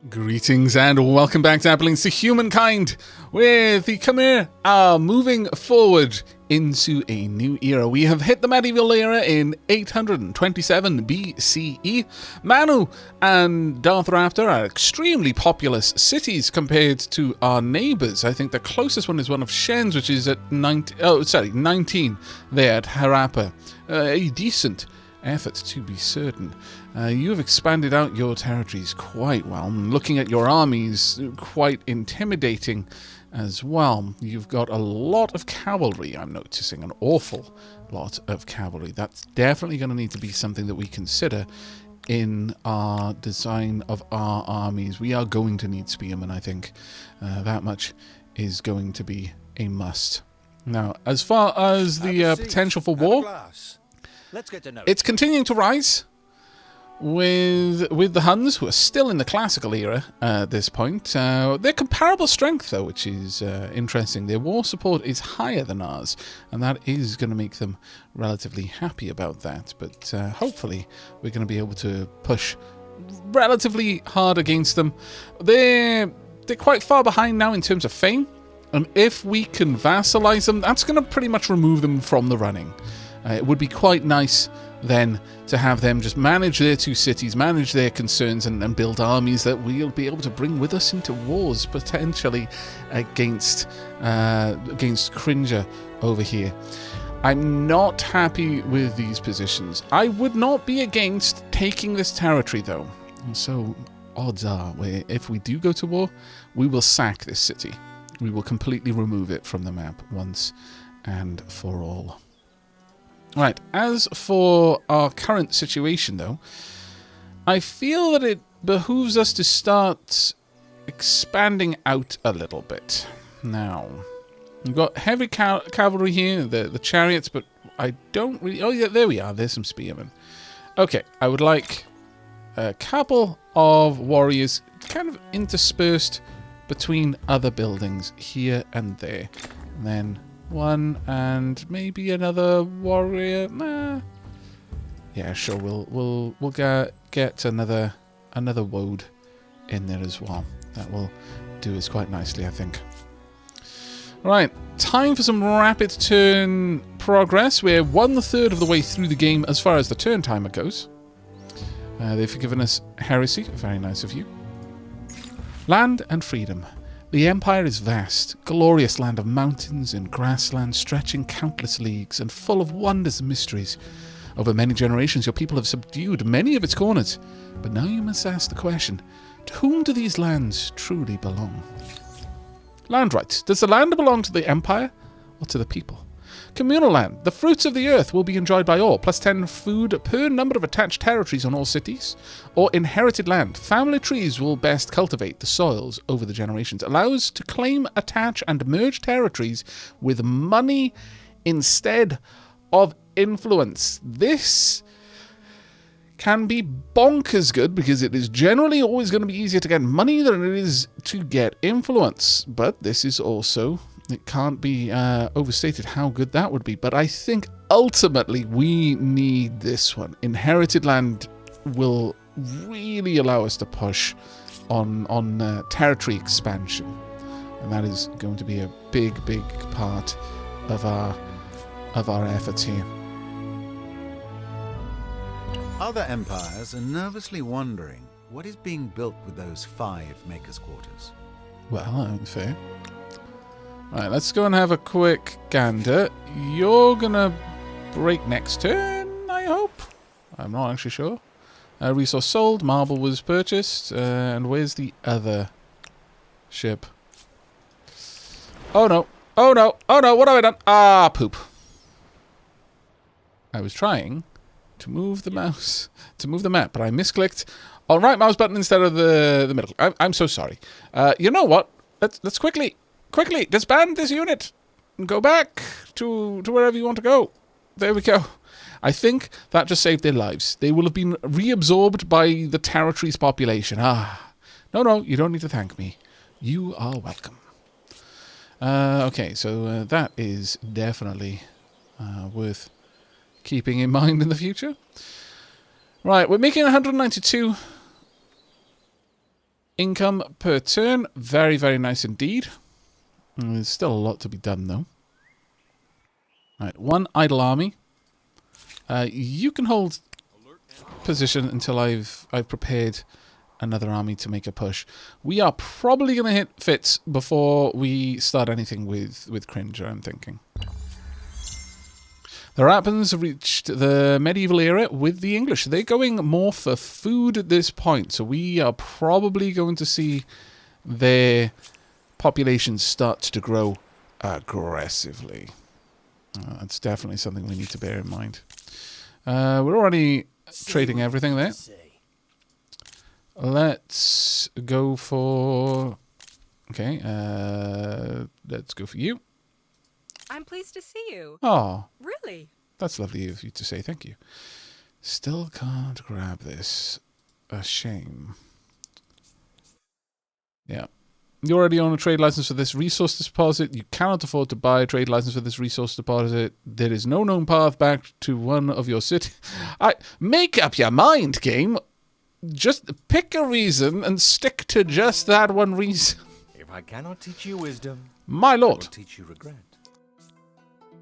Greetings and welcome back to Applings to Humankind, where the Khmer are moving forward into a new era. We have hit the medieval era in 827 BCE. Manu and Darth Raptor are extremely populous cities compared to our neighbours. I think the closest one is one of Shen's, which is at 19 there at Harappa. A decent effort, to be certain. You have expanded out your territories quite well. Looking at your armies, quite intimidating as well. You've got a lot of cavalry, I'm noticing. An awful lot of cavalry. That's definitely going to need to be something that we consider in our design of our armies. We are going to need spearmen, I think. That much is going to be a must. Now, as far as the potential for war, it's continuing to rise with the Huns, who are still in the classical era at this point. They're comparable strength, though, which is interesting. Their war support is higher than ours, and that is going to make them relatively happy about that. But hopefully we're going to be able to push relatively hard against them. They're quite far behind now in terms of fame, and if we can vassalize them, that's going to pretty much remove them from the running. It would be quite nice then to have them just manage their two cities, manage their concerns, and build armies that we'll be able to bring with us into wars, potentially against Cringer over here. I'm not happy with these positions. I would not be against taking this territory, though. And so odds are, if we do go to war, we will sack this city. We will completely remove it from the map once and for all. Right, as for our current situation, though, I feel that it behooves us to start expanding out a little bit. Now, we've got heavy cavalry here, the chariots, but I don't really... Oh, yeah, there we are. There's some spearmen. Okay, I would like a couple of warriors kind of interspersed between other buildings here and there. And then one and maybe another warrior. Yeah, sure. We'll get another woad in there as well. That will do us quite nicely, I think. Right, time for some rapid turn progress. We're 1/3 of the way through the game as far as the turn timer goes. They've given us heresy. Very nice of you. Land and freedom. The Empire is vast, glorious land of mountains and grasslands stretching countless leagues and full of wonders and mysteries. Over many generations, your people have subdued many of its corners. But now you must ask the question, to whom do these lands truly belong? Land rights. Does the land belong to the Empire or to the people? Communal land. The fruits of the earth will be enjoyed by all, plus 10 food per number of attached territories on all cities. Or inherited land. Family trees will best cultivate the soils over the generations. Allows to claim, attach, and merge territories with money instead of influence. This can be bonkers good because it is generally always going to be easier to get money than it is to get influence. But this is also... It can't be overstated how good that would be. But I think ultimately we need this one. Inherited land will really allow us to push on territory expansion. And that is going to be a big part of our efforts here. Other empires are nervously wondering what is being built with those 5 makers' quarters. Well, fair. Right, let's go and have a quick gander. You're gonna break next turn, I hope? I'm not actually sure. Resource sold, marble was purchased, and where's the other ship? Oh no, oh no, oh no, what have I done? Ah, poop. I was trying to move the mouse, to move the map, but I misclicked on right mouse button instead of the middle. I'm so sorry. You know what? Let's quickly disband this unit and go back to wherever you want to go. There we go. I think that just saved their lives. They will have been reabsorbed by the territory's population. No, you don't need to thank me. You are welcome. Okay, so that is definitely worth keeping in mind in the future. Right, we're making 192 income per turn. Very, very nice indeed. There's still a lot to be done, though. Right, 1 idle army. You can hold position until I've prepared another army to make a push. We are probably going to hit Fitz before we start anything with Cringer, I'm thinking. The Rappans have reached the medieval era with the English. They're going more for food at this point, so we are probably going to see their population start to grow aggressively. That's definitely something we need to bear in mind. We're already trading everything there. Let's go for... Okay, let's go for you. I'm pleased to see you. Oh. Really? That's lovely of you to say, thank you. Still can't grab this. A shame. Yeah. You already own a trade license for this resource deposit. You cannot afford to buy a trade license for this resource deposit. There is no known path back to one of your cities. Make up your mind, game. Just pick a reason and stick to just that one reason. If I cannot teach you wisdom, my lord. I will teach you regret.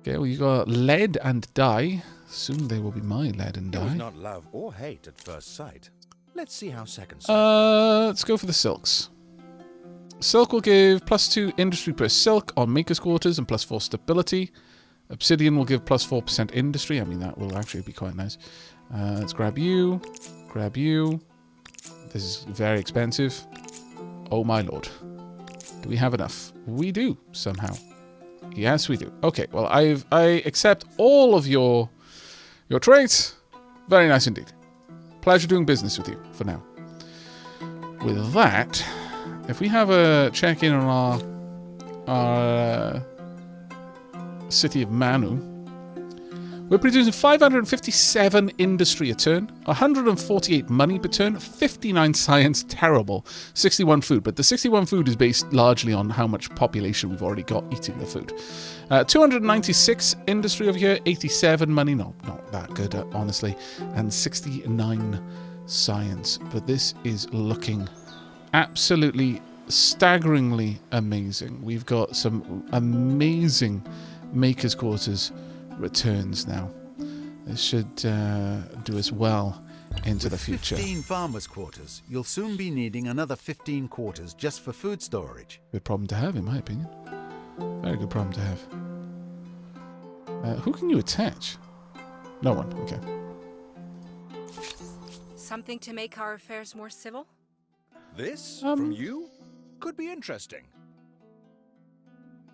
Okay, well, you got lead and dye. Soon they will be my lead and It was dye. not love or hate at first sight. Let's see how second sight. Let's go for the silks. Silk will give +2 industry per silk on Maker's Quarters and +4 stability. Obsidian will give +4% industry. I mean, that will actually be quite nice. Let's grab you. Grab you. This is very expensive. Oh my lord. Do we have enough? We do, somehow. Yes, we do. Okay, well, I accept all of your traits. Very nice indeed. Pleasure doing business with you for now. With that, if we have a check-in on our city of Manu, we're producing 557 industry a turn, 148 money per turn, 59 science, terrible, 61 food. But the 61 food is based largely on how much population we've already got eating the food. 296 industry over here, 87 money, not that good, honestly, and 69 science. But this is looking absolutely staggeringly amazing. We've got some amazing Maker's Quarters returns now. This should do us well into the future. 15 farmers' quarters. You'll soon be needing another 15 quarters just for food storage. Good problem to have, in my opinion. Very good problem to have. Who can you attach? No one. Okay. Something to make our affairs more civil? This, from you, could be interesting.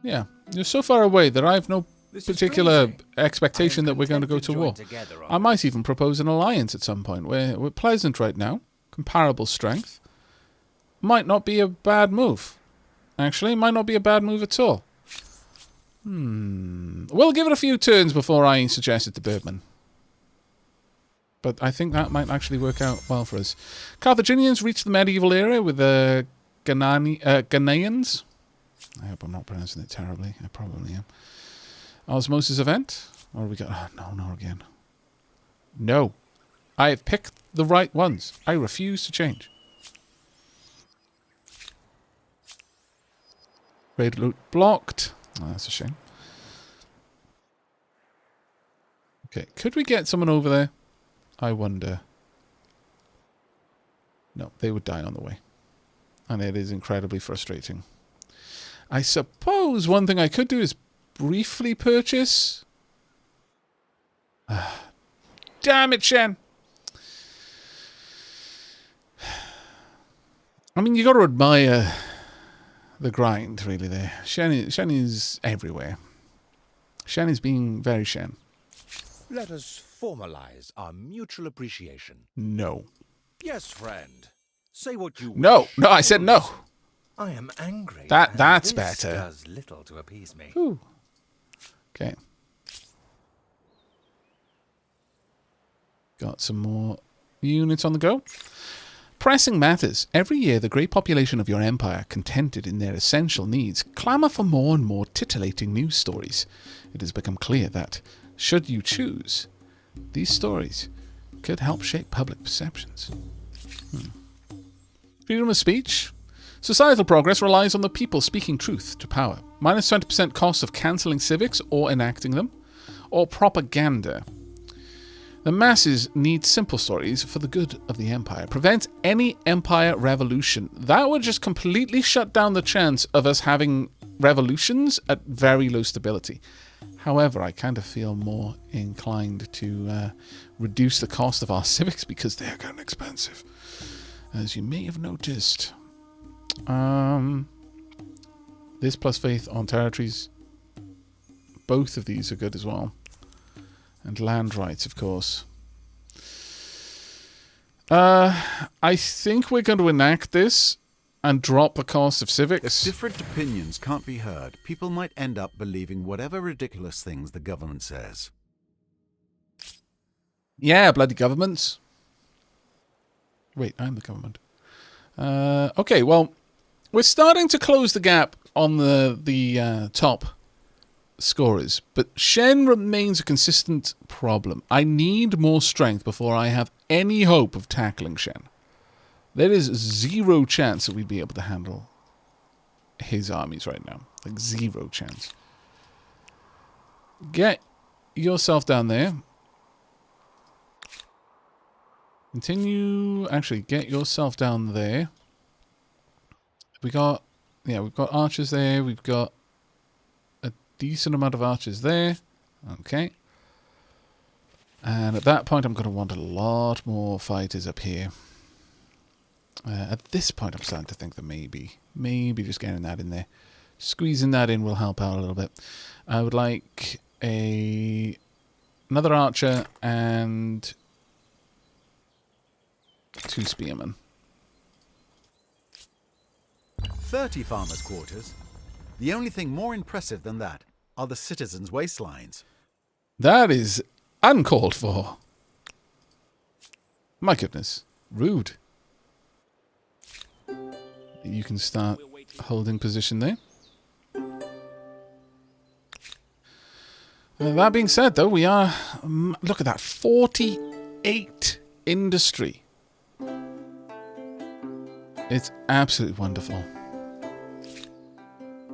Yeah. You're so far away that I have no particular crazy. expectation that we're going to go to war. I might even propose an alliance at some point. We're pleasant right now. Comparable strength. Might not be a bad move. Actually, might not be a bad move at all. We'll give it a few turns before I suggest it to Birdman. But I think that might actually work out well for us. Carthaginians reached the medieval era with the Ghanaians. I hope I'm not pronouncing it terribly. I probably am. Osmosis event? What have we got? Oh, no, not again. No. I have picked the right ones. I refuse to change. Raid loot blocked. Oh, that's a shame. Okay, could we get someone over there? I wonder. No, they would die on the way. And it is incredibly frustrating. I suppose one thing I could do is briefly purchase. Damn it, Shen! I mean, you got to admire the grind, really, there. Shen is everywhere. Shen is being very Shen. Let us formalize our mutual appreciation. No. Yes, friend. Say what you wish. No, I said no. I am angry. That's this better. Does little to appease me. Ooh. Okay. Got some more units on the go. Pressing matters. Every year, the great population of your empire, contented in their essential needs, clamour for more and more titillating news stories. It has become clear that, should you choose, these stories could help shape public perceptions. Freedom of speech. Societal progress relies on the people speaking truth to power. Minus 20% cost of cancelling civics or enacting them. Or propaganda. The masses need simple stories for the good of the empire. Prevent any empire revolution. That would just completely shut down the chance of us having revolutions at very low stability. However, I kind of feel more inclined to reduce the cost of our civics because they're getting expensive. As you may have noticed. This plus faith on territories. Both of these are good as well. And land rights, of course. I think we're going to enact this and drop the cost of civics. If different opinions can't be heard, people might end up believing whatever ridiculous things the government says. Yeah, bloody governments. Wait, I'm the government. Okay, well, we're starting to close the gap on the top scorers, but Shen remains a consistent problem. I need more strength before I have any hope of tackling Shen. There is zero chance that we'd be able to handle his armies right now. Like, zero chance. Get yourself down there. Continue. Actually, get yourself down there. We've got archers there. We've got a decent amount of archers there. Okay. And at that point, I'm going to want a lot more fighters up here. At this point, I'm starting to think that maybe just getting that in there. Squeezing that in will help out a little bit. I would like another archer and 2 spearmen. 30 farmers' quarters. The only thing more impressive than that are the citizens' waistlines. That is uncalled for. My goodness. Rude. You can start holding position there. That being said, though, we are... look at that. 48 industry. It's absolutely wonderful.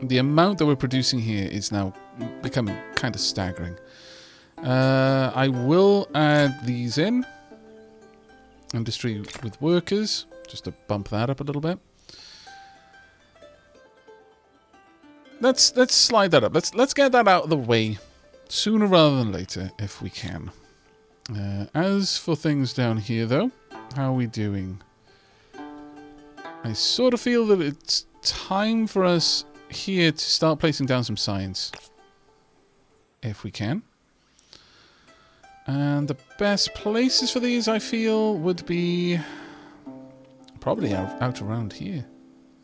The amount that we're producing here is now becoming kind of staggering. I will add these in. Industry with workers. Just to bump that up a little bit. Let's slide that up. Let's get that out of the way sooner rather than later, if we can. As for things down here, though, how are we doing? I sort of feel that it's time for us here to start placing down some science, if we can. And the best places for these, I feel, would be probably out around here,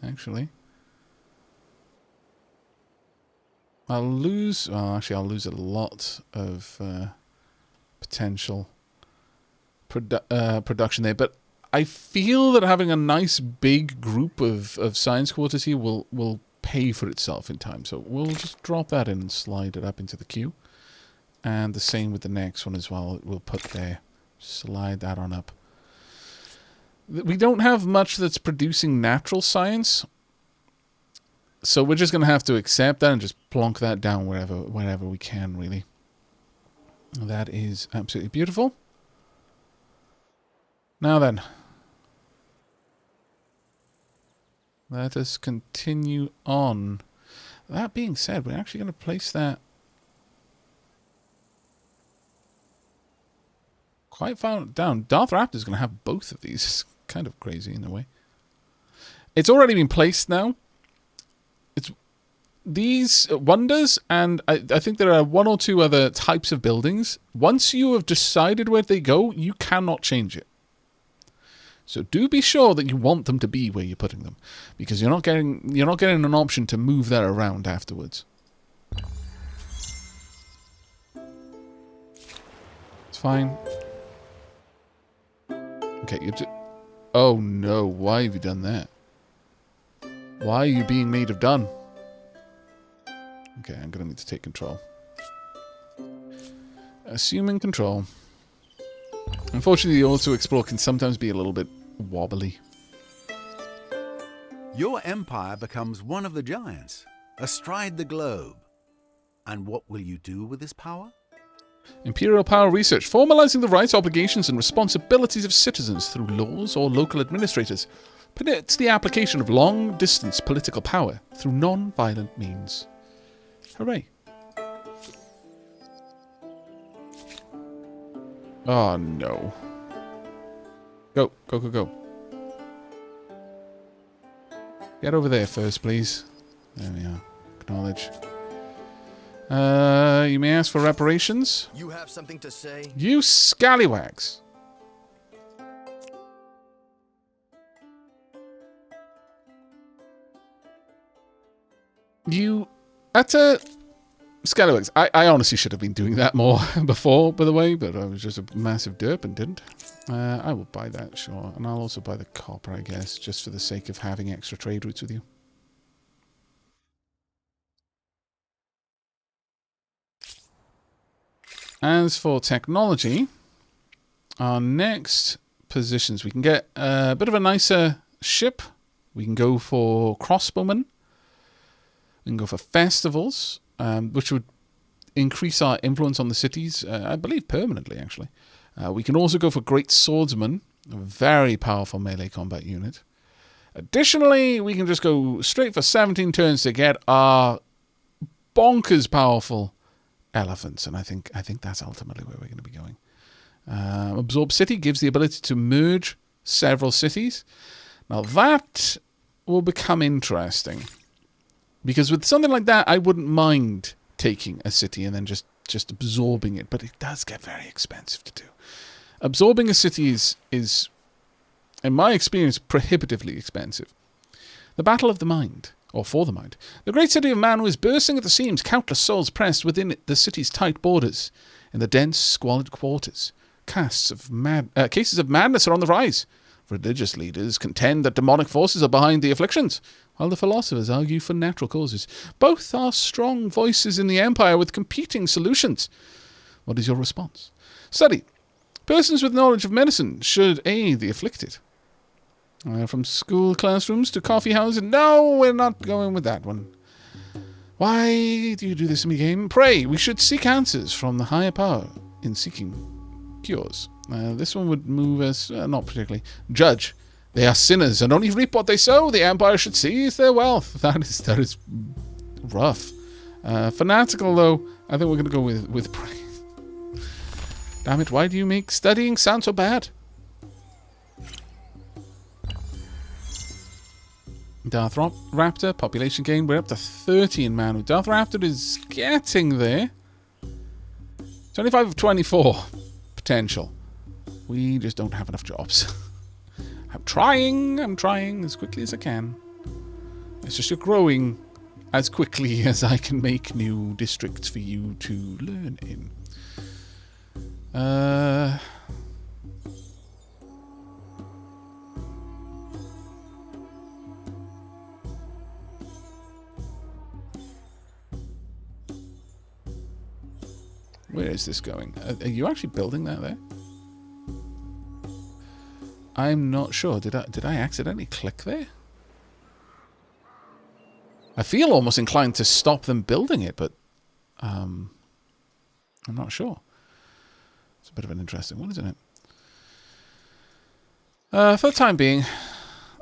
actually. I'll lose a lot of potential production there, but I feel that having a nice big group of science quarters here will pay for itself in time. So we'll just drop that in and slide it up into the queue. And the same with the next one as well. We'll put there. Slide that on up. We don't have much that's producing natural science. So we're just going to have to accept that and just plonk that down wherever we can, really. That is absolutely beautiful. Now then. Let us continue on. That being said, we're actually going to place that quite far down. Darth Raptor's going to have both of these. It's kind of crazy in a way. It's already been placed now. It's these wonders, and I think there are 1 or 2 other types of buildings. Once you have decided where they go, you cannot change it. So do be sure that you want them to be where you're putting them, because you're not getting an option to move that around afterwards. It's fine. Okay, oh no, why have you done that? Why are you being made of done? Okay, I'm going to need to take control. Assuming control. Unfortunately, the auto-explore can sometimes be a little bit wobbly. Your empire becomes one of the giants, astride the globe. And what will you do with this power? Imperial power research, formalizing the rights, obligations, and responsibilities of citizens through laws or local administrators, permits the application of long-distance political power through non-violent means. Hooray. Oh, no. Go, go, go, go. Get over there first, please. There we are. Acknowledge. You may ask for reparations. You have something to say? You scallywags. You utter scallywags. I honestly should have been doing that more before, by the way, but I was just a massive derp and didn't. I will buy that, sure. And I'll also buy the copper, I guess, just for the sake of having extra trade routes with you. As for technology, our next positions, we can get a bit of a nicer ship. We can go for crossbowmen. We can go for festivals, which would increase our influence on the cities, I believe permanently, actually. We can also go for great swordsmen, a very powerful melee combat unit. Additionally, we can just go straight for 17 turns to get our bonkers powerful elephants, and I think that's ultimately where we're going to be going. Absorb City gives the ability to merge several cities. Now that will become interesting, because with something like that, I wouldn't mind taking a city and then just absorbing it, but it does get very expensive to do. Absorbing a city is, in my experience, prohibitively expensive. The Battle of the Mind, or for the Mind. The great city of Manu is bursting at the seams, countless souls pressed within the city's tight borders. In the dense, squalid quarters, cases of madness are on the rise. Religious leaders contend that demonic forces are behind the afflictions, while the philosophers argue for natural causes. Both are strong voices in the Empire with competing solutions. What is your response? Study. Persons with knowledge of medicine should aid the afflicted. From school classrooms to coffee houses. No, we're not going with that one. Why do you do this in the game? Pray, we should seek answers from the higher power in seeking cures. This one would move us, not particularly. Judge. They are sinners and only reap what they sow. The Empire should seize their wealth. That is rough. Fanatical, though, I think we're going to go with pray. Damn it, why do you make studying sound so bad? Darth Raptor, population gain. We're up to 30 in Manu. Darth Raptor is getting there. 25 of 24 potential. We just don't have enough jobs. I'm trying as quickly as I can. It's just you're growing as quickly as I can make new districts for you to learn in. Where is this going? Are you actually building that there? I'm not sure. Did I accidentally click there? I feel almost inclined to stop them building it, but I'm not sure. It's a bit of an interesting one, isn't it? For the time being,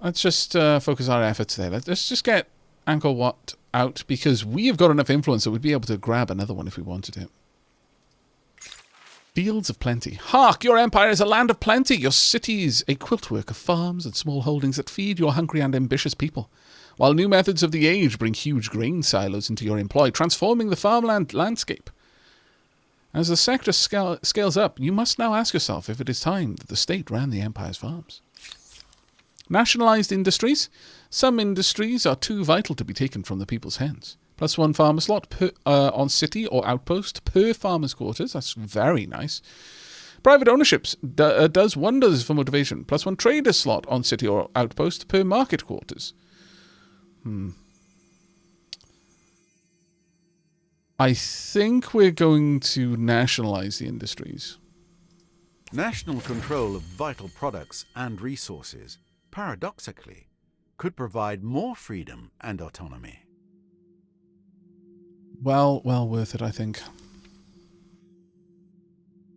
let's just focus our efforts there. Let's just get Angkor Wat out, because we have got enough influence that we'd be able to grab another one if we wanted it. Fields of plenty. Hark! Your empire is a land of plenty. Your city is a quiltwork of farms and small holdings that feed your hungry and ambitious people. While new methods of the age bring huge grain silos into your employ, transforming the farmland landscape. As the sector scales up, you must now ask yourself if it is time that the state ran the empire's farms. Nationalized industries. Some industries are too vital to be taken from the people's hands. +1 farmer slot on city or outpost per farmer's quarters. That's very nice. Private ownerships does wonders for motivation. +1 trader slot on city or outpost per market quarters. I think we're going to nationalize the industries. National control of vital products and resources, paradoxically, could provide more freedom and autonomy. Well worth it, I think.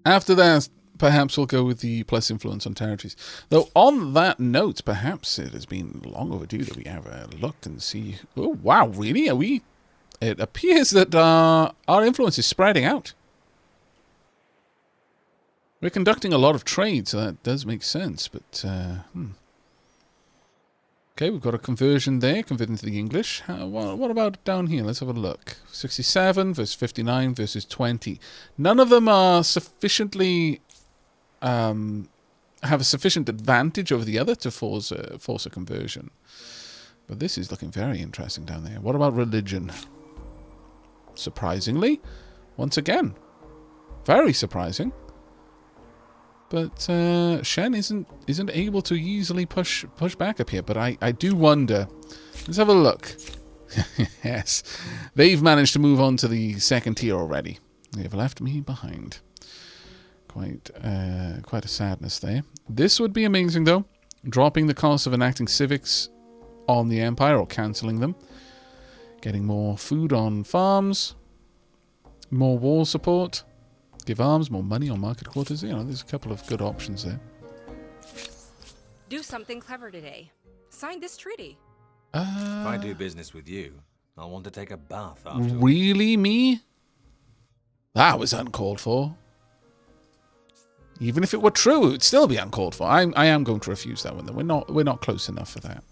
After that, perhaps we'll go with the plus influence on territories. Though on that note, perhaps it has been long overdue that we have a look and see. Oh, wow, really? Are we? It appears that our influence is spreading out. We're conducting a lot of trade, so that does make sense, but... Okay, we've got a conversion there, converting to the English. What about down here? Let's have a look. 67 versus 59 versus 20. None of them are sufficiently... have a sufficient advantage over the other to force a conversion. But this is looking very interesting down there. What about religion? Surprisingly, once again, very surprising. But Shen isn't able to easily push back up here. But I do wonder. Let's have a look. Yes, they've managed to move on to the second tier already. They've left me behind. Quite a sadness there. This would be amazing though. Dropping the cost of enacting civics on the Empire or cancelling them. Getting more food on farms. More war support. Give arms, more money on market quarters. You know, there's a couple of good options there. Do something clever today. Sign this treaty. If I do business with you, I'll want to take a bath afterwards. Really, me? That was uncalled for. Even if it were true, it would still be uncalled for. I am going to refuse that one. Though. We're not close enough for that.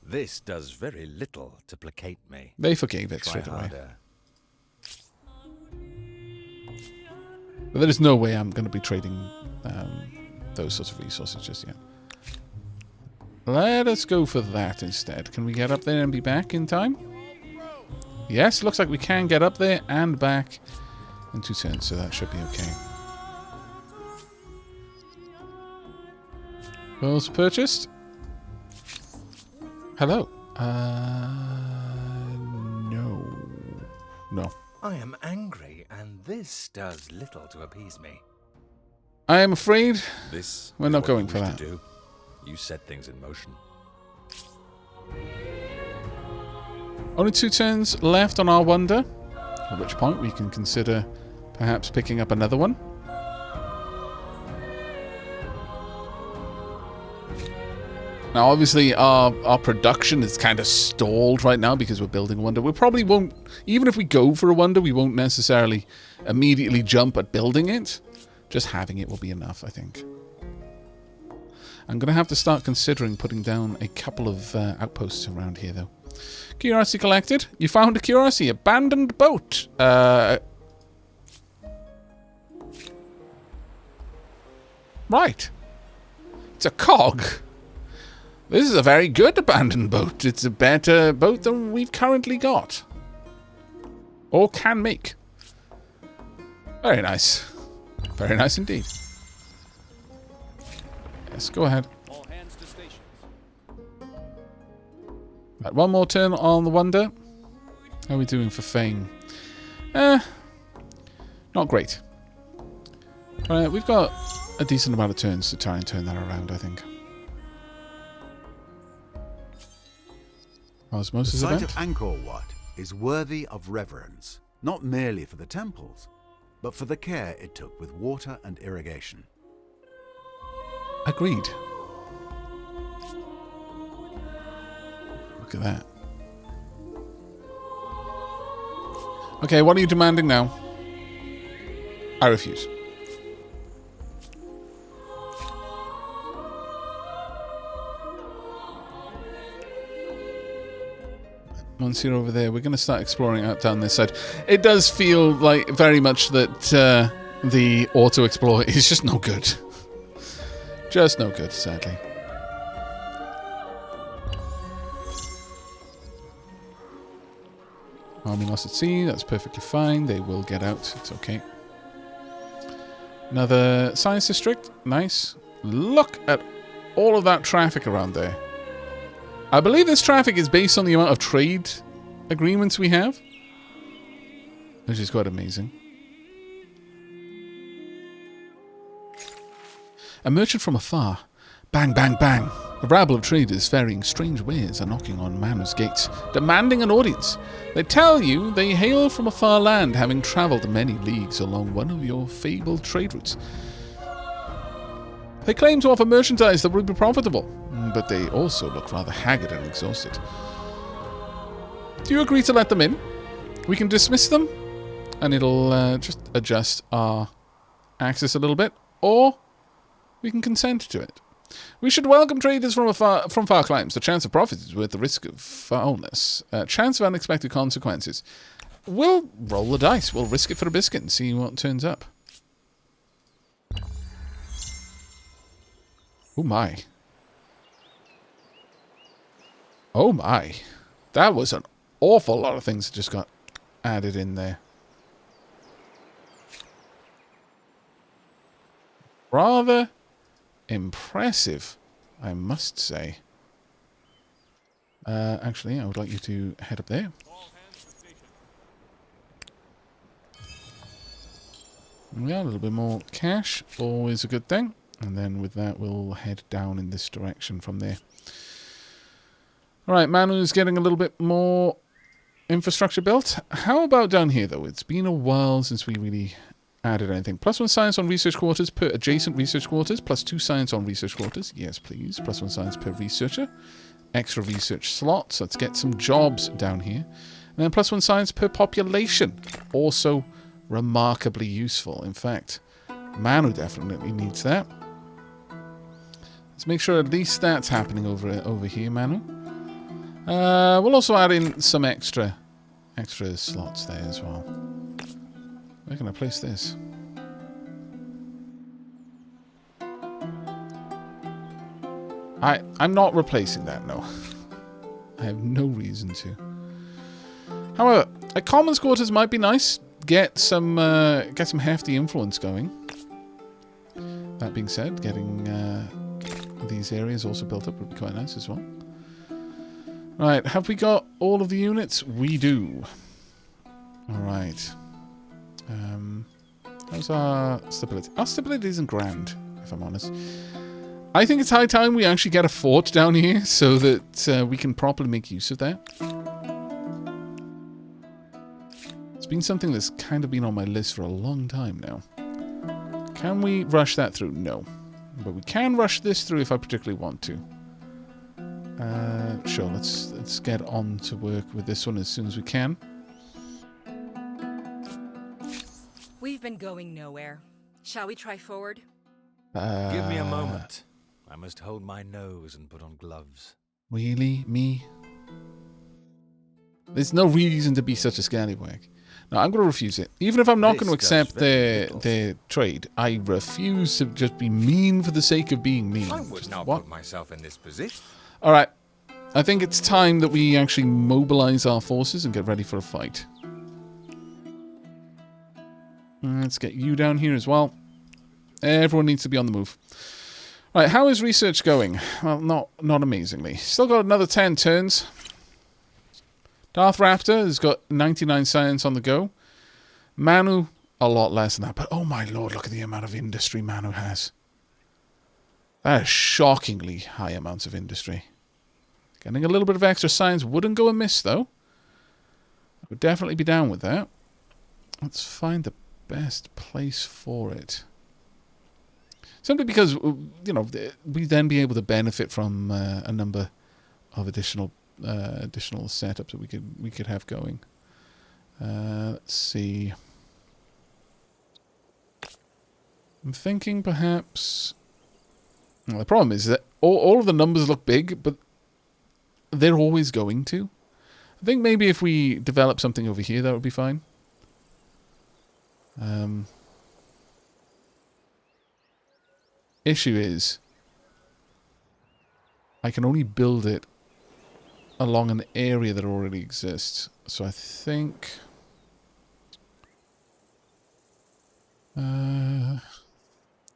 This does very little to placate me. They forgave it Try straight away. harder. But there is no way I'm going to be trading those sorts of resources just yet. Let us go for that instead. Can we get up there and be back in time? Yes, looks like we can get up there and back in 2 turns, so that should be okay. Wells purchased. Hello. No. I am angry, and this does little to appease me. I am afraid This we're is not what going you for wish that. to do. You set things in motion. Only 2 turns left on our wonder, at which point we can consider perhaps picking up another one. Now, obviously, our production is kind of stalled right now because we're building a wonder. We probably won't, even if we go for a wonder, we won't necessarily immediately jump at building it. Just having it will be enough, I think. I'm going to have to start considering putting down a couple of outposts around here, though. Curiosity collected. You found a curiosity. Abandoned boat. Right. It's a cog. This is a very good abandoned boat. It's a better boat than we've currently got. Or can make. Very nice. Very nice indeed. Yes, go ahead. All hands to stations. Right, one more turn on the Wonder. How are we doing for fame? Not great. We've got a decent amount of turns to try and turn that around, I think. The Osmosis site event? of Angkor Wat is worthy of reverence, not merely for the temples, but for the care it took with water and irrigation. Agreed. Look at that. Okay, what are you demanding now? I refuse. Once you're over there, we're going to start exploring out down this side. It does feel like very much that the auto-explore is just no good. Just no good, sadly. Army lost at sea, that's perfectly fine. They will get out, it's okay. Another science district, nice. Look at all of that traffic around there. I believe this traffic is based on the amount of trade agreements we have, which is quite amazing. A merchant from afar. Bang, bang, bang. A rabble of traders ferrying strange wares are knocking on Manu's gates, demanding an audience. They tell you they hail from a far land, having travelled many leagues along one of your fabled trade routes. They claim to offer merchandise that will be profitable, but they also look rather haggard and exhausted. Do you agree to let them in? We can dismiss them, and it'll just adjust our access a little bit, or we can consent to it. We should welcome traders from far climes. The chance of profit is worth the risk of foulness. Chance of unexpected consequences. We'll roll the dice. We'll risk it for a biscuit and see what turns up. Oh my. Oh my. That was an awful lot of things that just got added in there. Rather impressive, I must say. Actually, I would like you to head up there. Yeah, a little bit more cash, always a good thing. And then with that, we'll head down in this direction from there. Alright, Manu's getting a little bit more infrastructure built. How about down here, though? It's been a while since we really added anything. +1 science on research quarters per adjacent research quarters. +2 science on research quarters. Yes, please. +1 science per researcher. Extra research slots. Let's get some jobs down here. And then +1 science per population. Also remarkably useful. In fact, Manu definitely needs that. Let's make sure at least that's happening over here, Manu. We'll also add in some extra slots there as well. Where can I place this? I'm not replacing that, no. I have no reason to. However, a commons quarters might be nice. Get some hefty influence going. That being said, getting these areas also built up would be quite nice as well. Right, have we got all of the units? We do. Alright. How's our stability? Our stability isn't grand, if I'm honest. I think it's high time we actually get a fort down here so that we can properly make use of that. It's been something that's kind of been on my list for a long time now. Can we rush that through? No. But we can rush this through if I particularly want to. Sure, let's get on to work with this one as soon as we can. We've been going nowhere. Shall we try forward? Give me a moment. I must hold my nose and put on gloves. Really? Me? There's no reason to be such a scallywag. No, I'm going to refuse it. Even if I'm not going to accept their trade, I refuse to just be mean for the sake of being mean. I would not put myself in this position. Alright. I think it's time that we actually mobilize our forces and get ready for a fight. Let's get you down here as well. Everyone needs to be on the move. Right, how is research going? Well, not amazingly. Still got another 10 turns. Darth Raptor has got 99 science on the go. Manu, a lot less than that. But oh my lord, look at the amount of industry Manu has. That is shockingly high amounts of industry. Getting a little bit of extra science wouldn't go amiss, though. I would definitely be down with that. Let's find the best place for it. Simply because, you know, we then be able to benefit from a number of additional setups that we could have going. Let's see. I'm thinking perhaps. Well, the problem is that all of the numbers look big, but they're always going to. I think maybe if we develop something over here, that would be fine. Issue is, I can only build it along an area that already exists. So I think...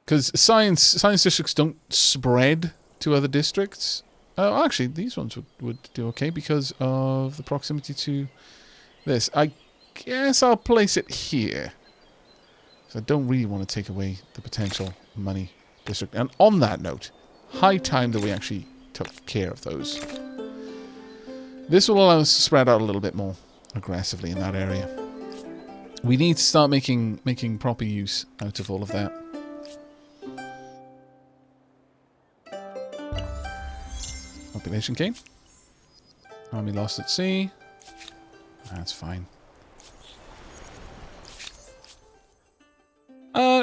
because science districts don't spread to other districts. Actually, these ones would do okay because of the proximity to this. I guess I'll place it here. So I don't really want to take away the potential money district. And on that note, high time that we actually took care of those. This will allow us to spread out a little bit more aggressively in that area. We need to start making proper use out of all of that. Population gain. Army lost at sea. That's fine.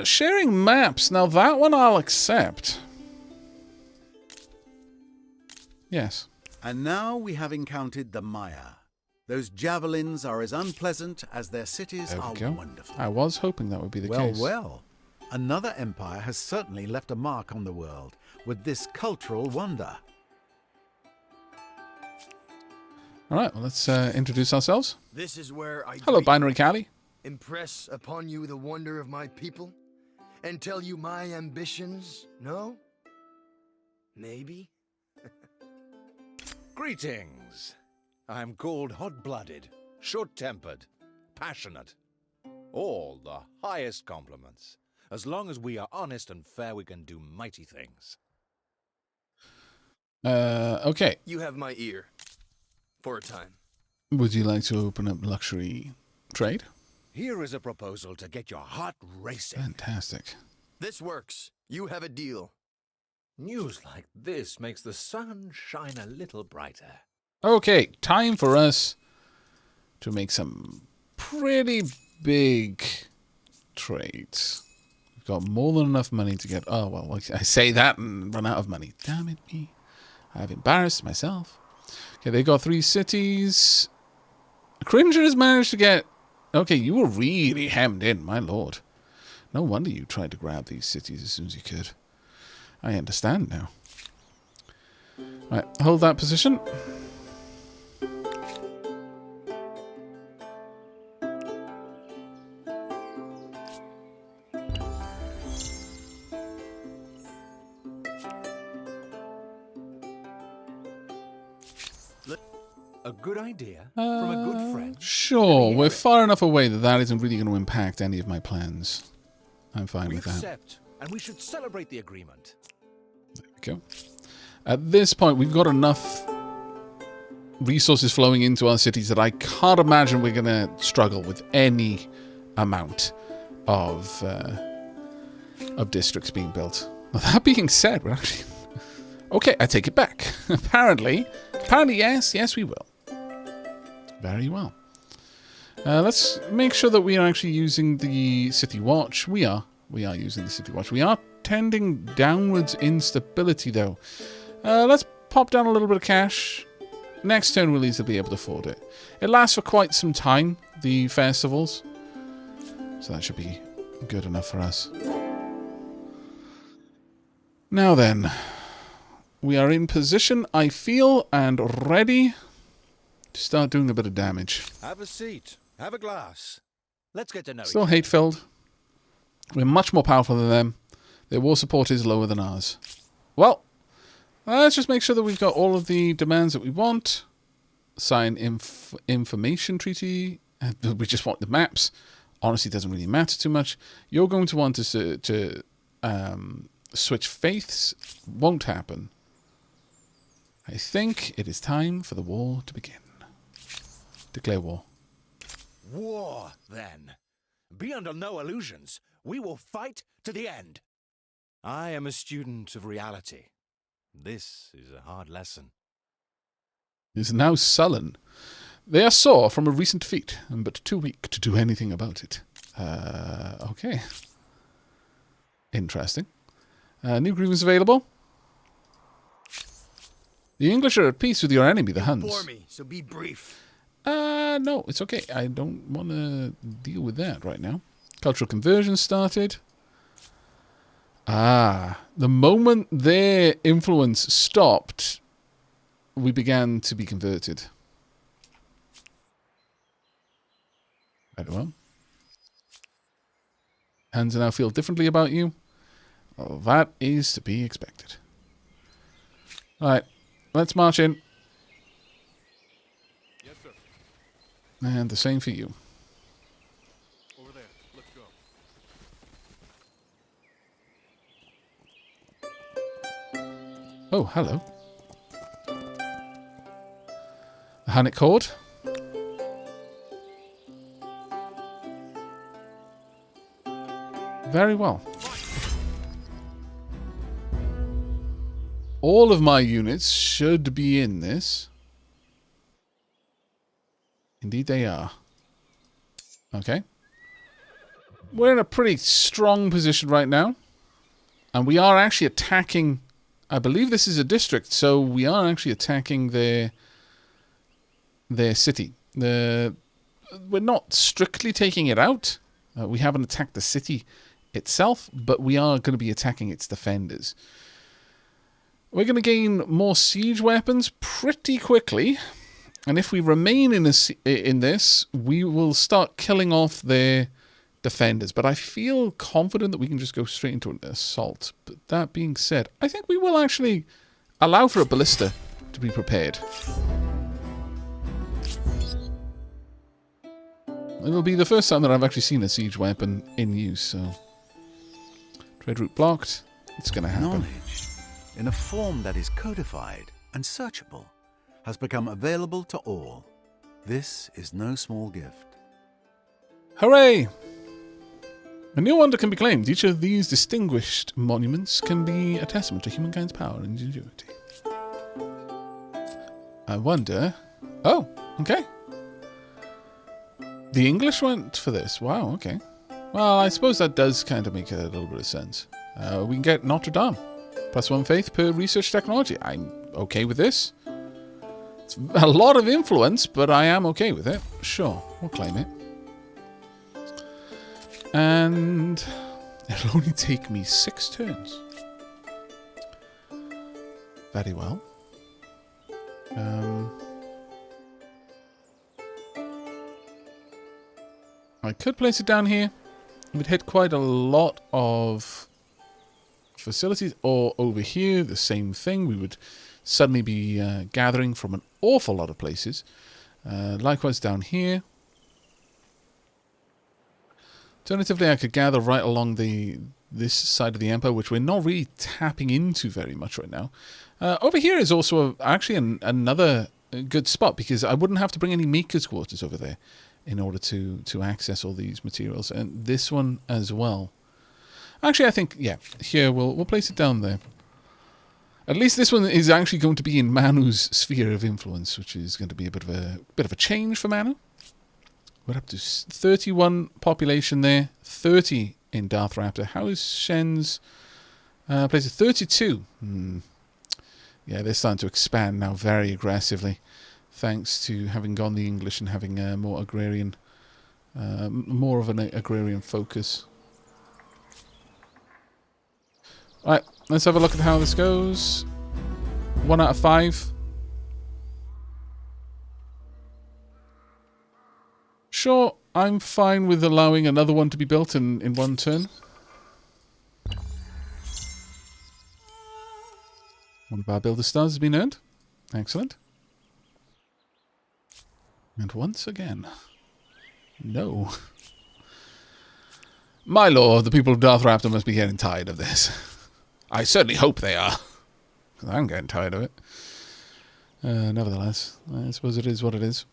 Sharing maps. Now that one I'll accept. Yes. And now we have encountered the Maya. Those javelins are as unpleasant as their cities are wonderful. I was hoping that would be the case. Well, another empire has certainly left a mark on the world with this cultural wonder. Alright, well, let's introduce ourselves. This is where I Hello, Binary Callie. impress upon you the wonder of my people and tell you my ambitions, no? Maybe? Greetings. I'm called hot-blooded, short-tempered, passionate. All the highest compliments. As long as we are honest and fair, we can do mighty things. Okay. You have my ear. For a time. Would you like to open up luxury trade? Here is a proposal to get your heart racing. Fantastic. This works. You have a deal. News like this makes the sun shine a little brighter. Okay, time for us to make some pretty big trades. We've got more than enough money to get... Oh, well, I say that and run out of money. Damn it, me. I've embarrassed myself. Okay, they got 3 cities. Cringer has managed to get... Okay, you were really hemmed in, my lord. No wonder you tried to grab these cities as soon as you could. I understand now. Right, hold that position. A good idea from a good friend. Sure, we're far enough away that that isn't really going to impact any of my plans. I'm fine We with that. accept, and we should celebrate the agreement. There we go. At this point, we've got enough resources flowing into our cities that I can't imagine we're going to struggle with any amount of districts being built. Well, that being said, we're actually... Okay, I take it back. Apparently, yes, we will. Very well. Let's make sure that we are actually using the City Watch. We are using the City Watch. We are tending downwards in stability, though. Let's pop down a little bit of cash. Next turn, we'll easily be able to afford it. It lasts for quite some time, the festivals. So that should be good enough for us. Now then, we are in position, I feel, and ready to start doing a bit of damage. Have a seat. Have a glass. Let's get to know Still each hate-filled. We're much more powerful than them. Their war support is lower than ours. Well, let's just make sure that we've got all of the demands that we want. Sign information treaty. We just want the maps. Honestly, it doesn't really matter too much. You're going to want us to switch faiths. Won't happen. I think it is time for the war to begin. Declare war. War, then. Be under no illusions. We will fight to the end. I am a student of reality. This is a hard lesson. Is now sullen. They are sore from a recent defeat, but too weak to do anything about it. Okay. Interesting. New grievance available. The English are at peace with your enemy, the Huns. Bore me, so be brief. No, it's okay. I don't want to deal with that right now. Cultural conversion started. The moment their influence stopped, we began to be converted. Very well. Huns now feel differently about you. Well, that is to be expected. Alright, let's march in. Yes, sir. And the same for you. Over there. Let's go. Oh, hello. Hunnic Horde. Very well. All of my units should be in this. Indeed they are. Okay. We're in a pretty strong position right now. And we are actually attacking... I believe this is a district, so we are actually attacking their city. We're not strictly taking it out. We haven't attacked the city itself, but we are going to be attacking its defenders. We're going to gain more siege weapons pretty quickly. And if we remain in this, we will start killing off their defenders. But I feel confident that we can just go straight into an assault. But that being said, I think we will actually allow for a ballista to be prepared. It'll be the first time that I've actually seen a siege weapon in use, so... Trade route blocked. It's going to happen. Knowledge, in a form that is codified and searchable, has become available to all. This is no small gift. Hooray! A new wonder can be claimed. Each of these distinguished monuments can be a testament to humankind's power and ingenuity. I wonder... Oh, okay. The English went for this. Wow, okay. Well, I suppose that does kind of make a little bit of sense. We can get Notre Dame. +1 faith per research technology. I'm okay with this. It's a lot of influence, but I am okay with it. Sure, we'll claim it. And it'll only take me 6 turns. Very well. I could place it down here. It would hit quite a lot of facilities. Or over here, the same thing. We would suddenly be gathering from an awful lot of places. Likewise down here. Alternatively, I could gather right along this side of the Empire, which we're not really tapping into very much right now. Over here is also actually another good spot, because I wouldn't have to bring any makers' quarters over there in order to access all these materials. And this one as well. Actually, I think, yeah, here we'll place it down there. At least this one is actually going to be in Manu's sphere of influence, which is going to be a bit of a change for Manu. We're up to 31 population there, 30 in Darth Raptor. How is Shen's place of 32? Yeah, they're starting to expand now very aggressively, thanks to having gone the English and having more agrarian, more of an agrarian focus. Right, let's have a look at how this goes. 1 out of 5. Sure, I'm fine with allowing another one to be built in 1 turn. One of our builder stars has been earned. Excellent. And once again, no. My lord, the people of Darth Raptor must be getting tired of this. I certainly hope they are, because I'm getting tired of it. Nevertheless, I suppose it is what it is.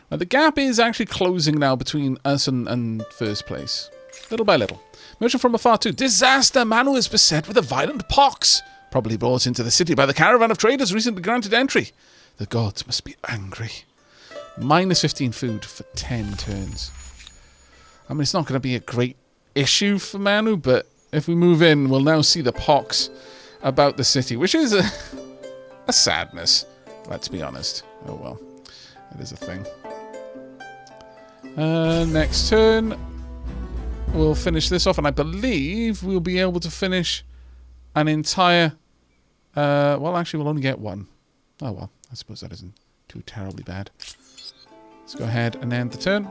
Now, the gap is actually closing now between us and first place. Little by little. Merchant from afar too. Disaster! Manu is beset with a violent pox. Probably brought into the city by the caravan of traders recently granted entry. The gods must be angry. -15 food for 10 turns. I mean, it's not going to be a great issue for Manu, but if we move in, we'll now see the pox about the city, which is a sadness, let's be honest. Oh well, it is a thing. Next turn, we'll finish this off, and I believe we'll be able to finish an entire... well, actually, we'll only get 1. Oh well, I suppose that isn't too terribly bad. Let's go ahead and end the turn.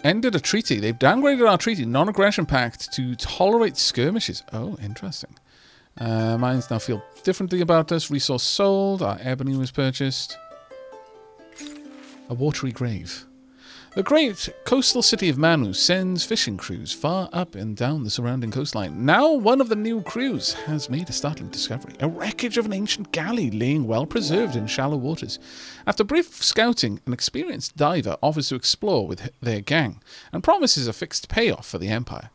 Ended a treaty. They've downgraded our treaty, non-aggression pact, to tolerate skirmishes. Oh, interesting. Mines now feel differently about us. Resource sold. Our ebony was purchased. A watery grave. The great coastal city of Manu sends fishing crews far up and down the surrounding coastline. Now one of the new crews has made a startling discovery. A wreckage of an ancient galley laying well preserved in shallow waters. After brief scouting, an experienced diver offers to explore with their gang and promises a fixed payoff for the Empire.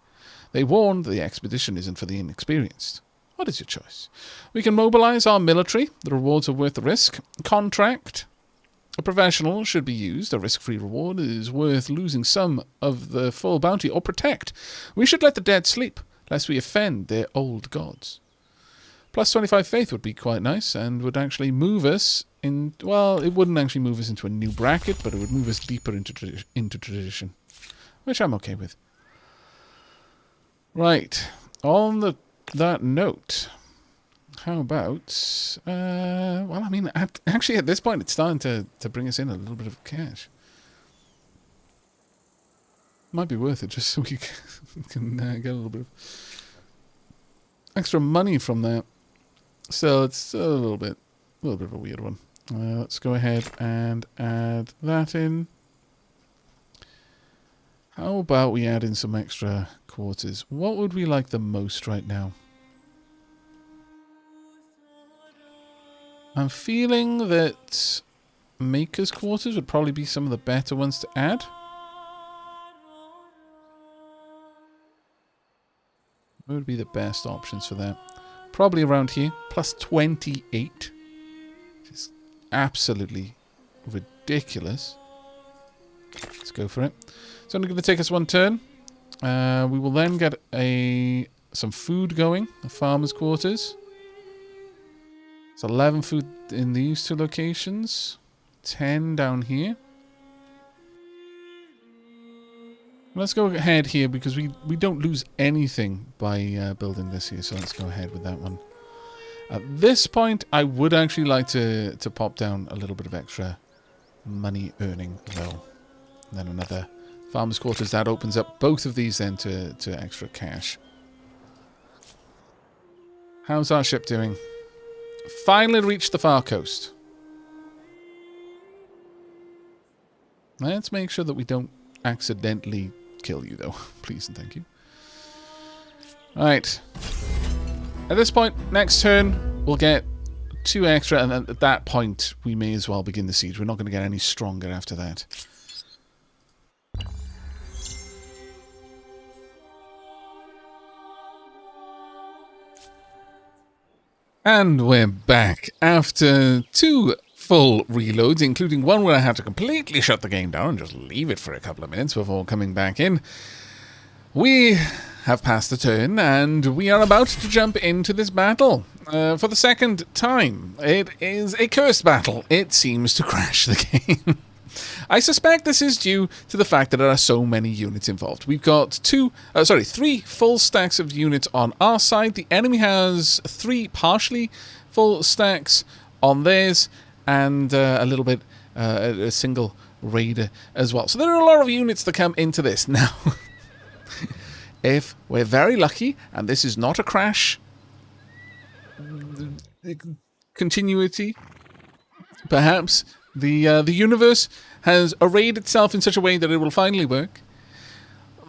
They warn the expedition isn't for the inexperienced. What is your choice? We can mobilize our military. The rewards are worth the risk. Contract. A professional should be used. A risk-free reward is worth losing some of the full bounty. Or protect. We should let the dead sleep, lest we offend their old gods. Plus 25 faith would be quite nice, and would actually move us in... Well, it wouldn't actually move us into a new bracket, but it would move us deeper into tradition. Which I'm okay with. Right. On that note... How about, well, I mean, actually at this point it's starting to bring us in a little bit of cash. Might be worth it just so we can get a little bit of extra money from that. So it's a little bit of a weird one. Let's go ahead and add that in. How about we add in some extra quarters? What would we like the most right now? I'm feeling that Maker's Quarters would probably be some of the better ones to add. What would be the best options for that? Probably around here. Plus 28. Which is absolutely ridiculous. Let's go for it. It's only going to take us one turn. We will then get some food going. The Farmer's Quarters. It's 11 food in these two locations. 10 down here. Let's go ahead here because we don't lose anything by building this here. So let's go ahead with that one. At this point, I would actually like to pop down a little bit of extra money earning though. And then another Farmer's Quarters. That opens up both of these then to extra cash. How's our ship doing? Finally reached the far coast. Let's make sure that we don't accidentally kill you, though. Please and thank you. Alright. At this point, next turn, we'll get 2 extra, and then at that point, we may as well begin the siege. We're not going to get any stronger after that. And we're back after 2 full reloads, including one where I had to completely shut the game down and just leave it for a couple of minutes before coming back in. We have passed the turn, and we are about to jump into this battle. For the second time. It is a cursed battle. It seems to crash the game. I suspect this is due to the fact that there are so many units involved. We've got 3 full stacks of units on our side. The enemy has 3 partially full stacks on theirs, and a little bit, a single raider as well. So there are a lot of units that come into this. Now, if we're very lucky, and this is not a crash continuity, perhaps the universe has arrayed itself in such a way that it will finally work.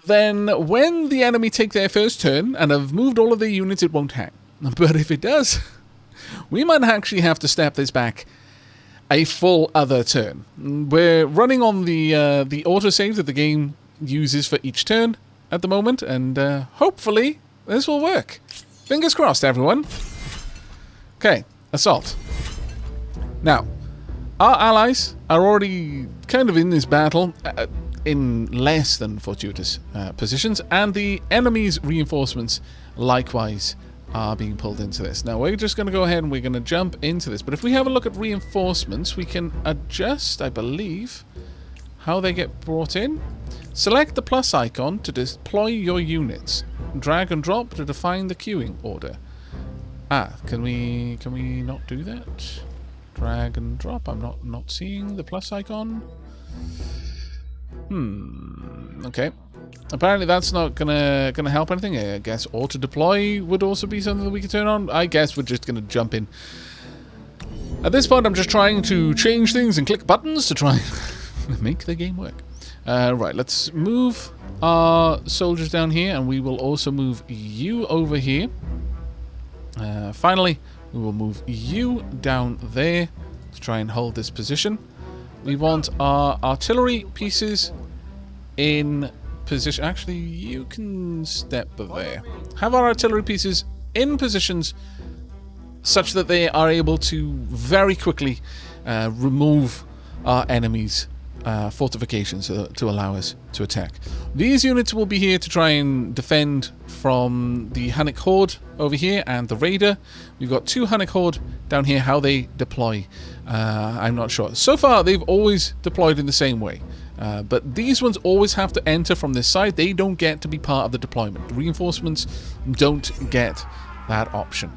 Then when the enemy take their first turn and have moved all of their units, it won't hang. But if it does, we might actually have to step this back a full other turn. We're running on the autosave that the game uses for each turn at the moment, and hopefully this will work. Fingers crossed, everyone. Okay, assault. Now, our allies are already kind of in this battle in less than fortuitous positions, and the enemy's reinforcements likewise are being pulled into this. Now, we're just going to go ahead and we're going to jump into this, but if we have a look at reinforcements, we can adjust, I believe, how they get brought in. Select the plus icon to deploy your units. Drag and drop to define the queuing order. Can we not do that? Drag and drop. I'm not seeing the plus icon. Okay. Apparently that's not gonna help anything. I guess auto deploy would also be something that we could turn on. I guess we're just gonna jump in. At this point, I'm just trying to change things and click buttons to try and make the game work. Right, let's move our soldiers down here, and we will also move you over here. Finally, we will move you down there to try and hold this position. We want our artillery pieces in position. Actually, you can step there. Have our artillery pieces in positions such that they are able to very quickly remove our enemies' fortifications to allow us to attack. These units will be here to try and defend from the Hunnic Horde over here and the Raider. We've got 2 Hunnic Horde down here. How they deploy, I'm not sure. So far, they've always deployed in the same way. But these ones always have to enter from this side. They don't get to be part of the deployment. Reinforcements don't get that option.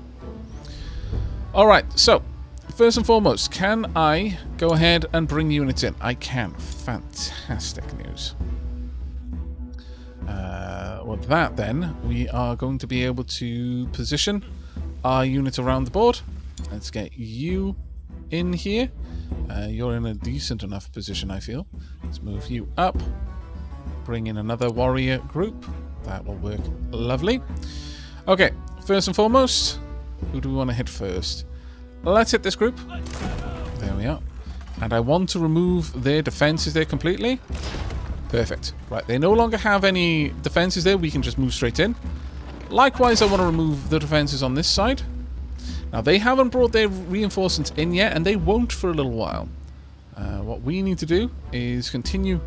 Alright, so first and foremost, can I go ahead and bring units in? I can. Fantastic news. With that then, we are going to be able to position our units around the board. Let's get you in here. You're in a decent enough position, I feel. Let's move you up. Bring in another warrior group. That will work lovely. Okay, first and foremost, who do we want to hit first? Let's hit this group. There we are. And I want to remove their defenses there completely. Perfect. Right, they no longer have any defenses there. We can just move straight in. Likewise, I want to remove the defenses on this side. Now, they haven't brought their reinforcements in yet, and they won't for a little while. What we need to do is continue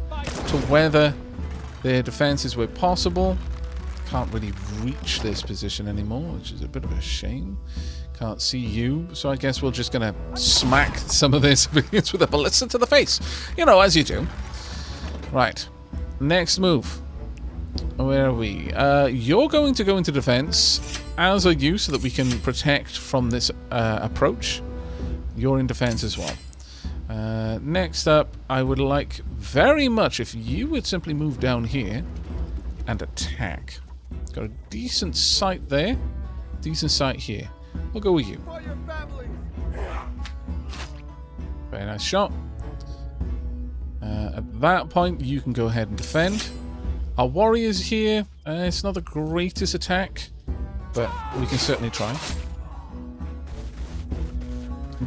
to weather their defenses where possible. Can't really reach this position anymore, which is a bit of a shame. Can't see you, so I guess we're just going to smack some of their civilians with a ballista to the face. You know, as you do. Right. Next move. Where are we? You're going to go into defense, as are you, so that we can protect from this approach. You're in defense as well. Next up, I would like very much if you would simply move down here and attack. Got a decent site there. Decent site here. We'll go with you. Very nice shot. At that point, you can go ahead and defend. Our warriors here, it's not the greatest attack, but we can certainly try.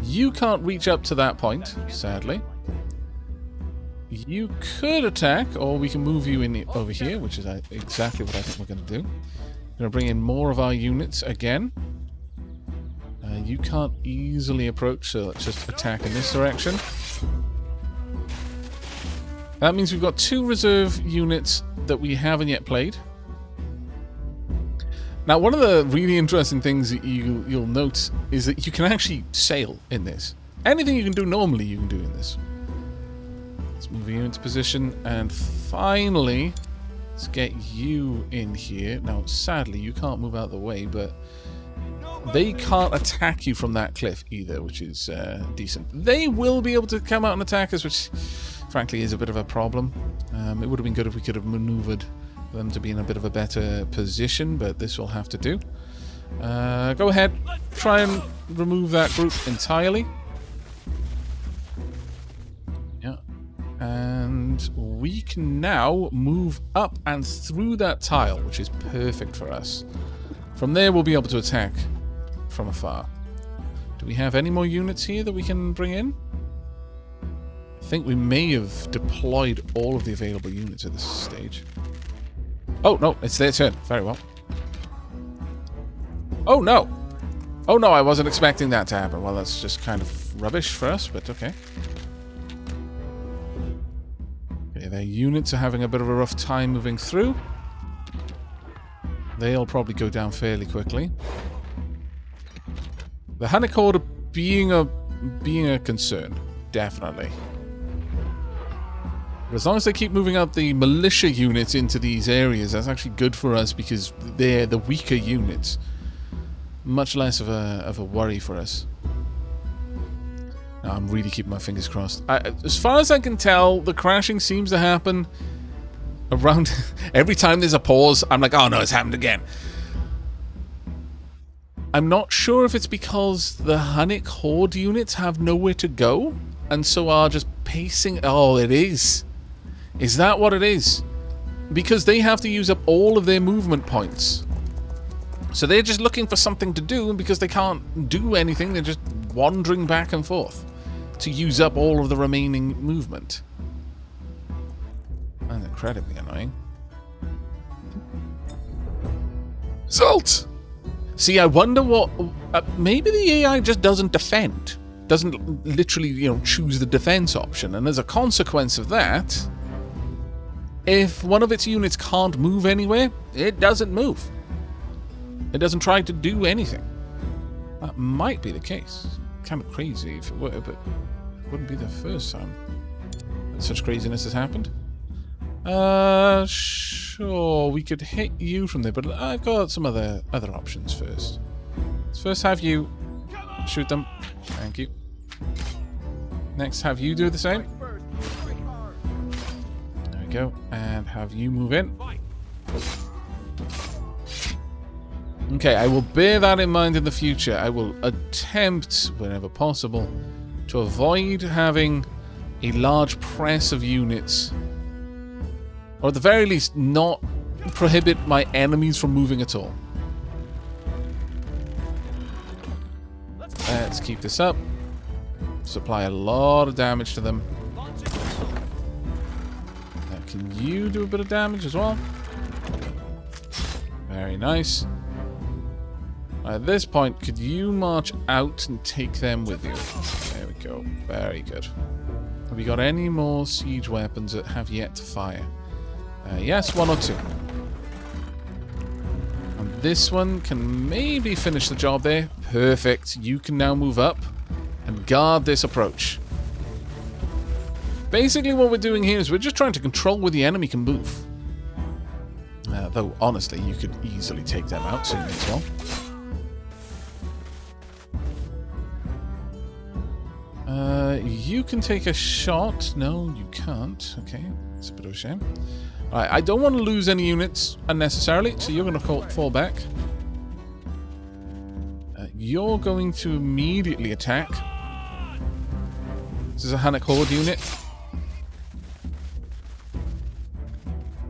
You can't reach up to that point, sadly. You could attack, or we can move you in over here, which is exactly what I think we're going to do. We're going to bring in more of our units again. You can't easily approach, so let's just attack in this direction. That means we've got 2 reserve units that we haven't yet played. Now, one of the really interesting things that you'll note is that you can actually sail in this. Anything you can do normally, you can do in this. Let's move you into position, and finally, let's get you in here. Now, sadly, you can't move out of the way, but they can't attack you from that cliff either, which is decent. They will be able to come out and attack us, which frankly is a bit of a problem. It would have been good if we could have maneuvered them to be in a bit of a better position, but this will have to do. Go ahead, try and remove that group entirely. Yeah. And we can now move up and through that tile, which is perfect for us. From there, we'll be able to attack from afar. Do we have any more units here that we can bring in? I think we may have deployed all of the available units at this stage. Oh, no, it's their turn. Very well. Oh, no. Oh, no, I wasn't expecting that to happen. Well, that's just kind of rubbish for us, but okay. Okay, their units are having a bit of a rough time moving through. They'll probably go down fairly quickly. The Hunnic Horde being a concern, definitely. But as long as they keep moving out the militia units into these areas, that's actually good for us because they're the weaker units. Much less of a worry for us. Now, I'm really keeping my fingers crossed. As far as I can tell, the crashing seems to happen around every time there's a pause. I'm like, oh no, it's happened again. I'm not sure if it's because the Hunnic Horde units have nowhere to go and so are just pacing. Oh, it is. Is that what it is? Because they have to use up all of their movement points. So they're just looking for something to do, and because they can't do anything, they're just wandering back and forth to use up all of the remaining movement. That's incredibly annoying. Result! See, I wonder what... maybe the AI just doesn't defend. Doesn't literally, choose the defense option. And as a consequence of that, if one of its units can't move anywhere, it doesn't move. It doesn't try to do anything. That might be the case. Kind of crazy if it were, but it wouldn't be the first time that such craziness has happened. Sure, we could hit you from there, but I've got some other options first. Let's first have you shoot them. Thank you. Next, have you do the same. There we go. And have you move in. Okay, I will bear that in mind in the future. I will attempt, whenever possible, to avoid having a large press of units. Or at the very least, not prohibit my enemies from moving at all. Let's keep this up. Supply a lot of damage to them. Now, can you do a bit of damage as well? Very nice. At this point, could you march out and take them with you? There we go. Very good. Have we got any more siege weapons that have yet to fire? Yes, one or two. And this one can maybe finish the job there. Perfect. You can now move up and guard this approach. Basically what we're doing here is we're just trying to control where the enemy can move. Though, honestly, you could easily take them out soon as well. You can take a shot. No, you can't. Okay, it's a bit of a shame. Alright, I don't want to lose any units unnecessarily, so you're going to fall back. You're going to immediately attack. This is a Hunnic Horde unit.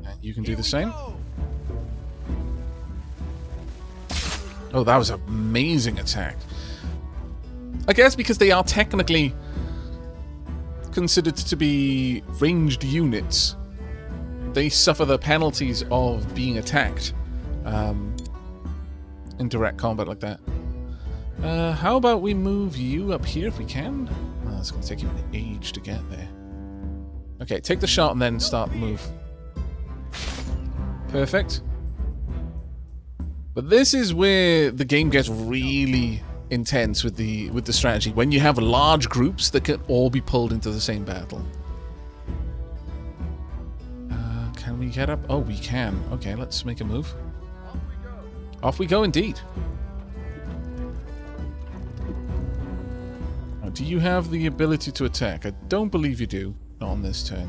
And you can do the same. Oh, that was an amazing attack. I guess because they are technically considered to be ranged units, they suffer the penalties of being attacked in direct combat like that. How about we move you up here if we can? Oh, it's going to take you an age to get there. Okay, take the shot and then start the move. Perfect. But this is where the game gets really intense with the strategy, when you have large groups that can all be pulled into the same battle. Can we get up? Oh, we can. Okay, let's make a move. Off we go. Off we go indeed. Now, do you have the ability to attack? I don't believe you do. Not on this turn.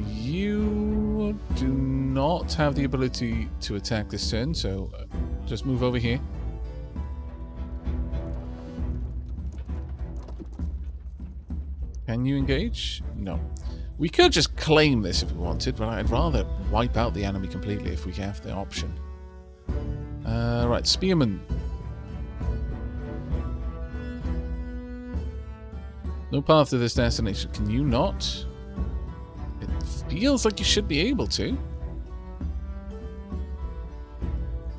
You do not have the ability to attack this turn, so just move over here. Can you engage? No. We could just claim this if we wanted, but I'd rather wipe out the enemy completely if we have the option. Right, Spearman. No path to this destination. Can you not? It feels like you should be able to.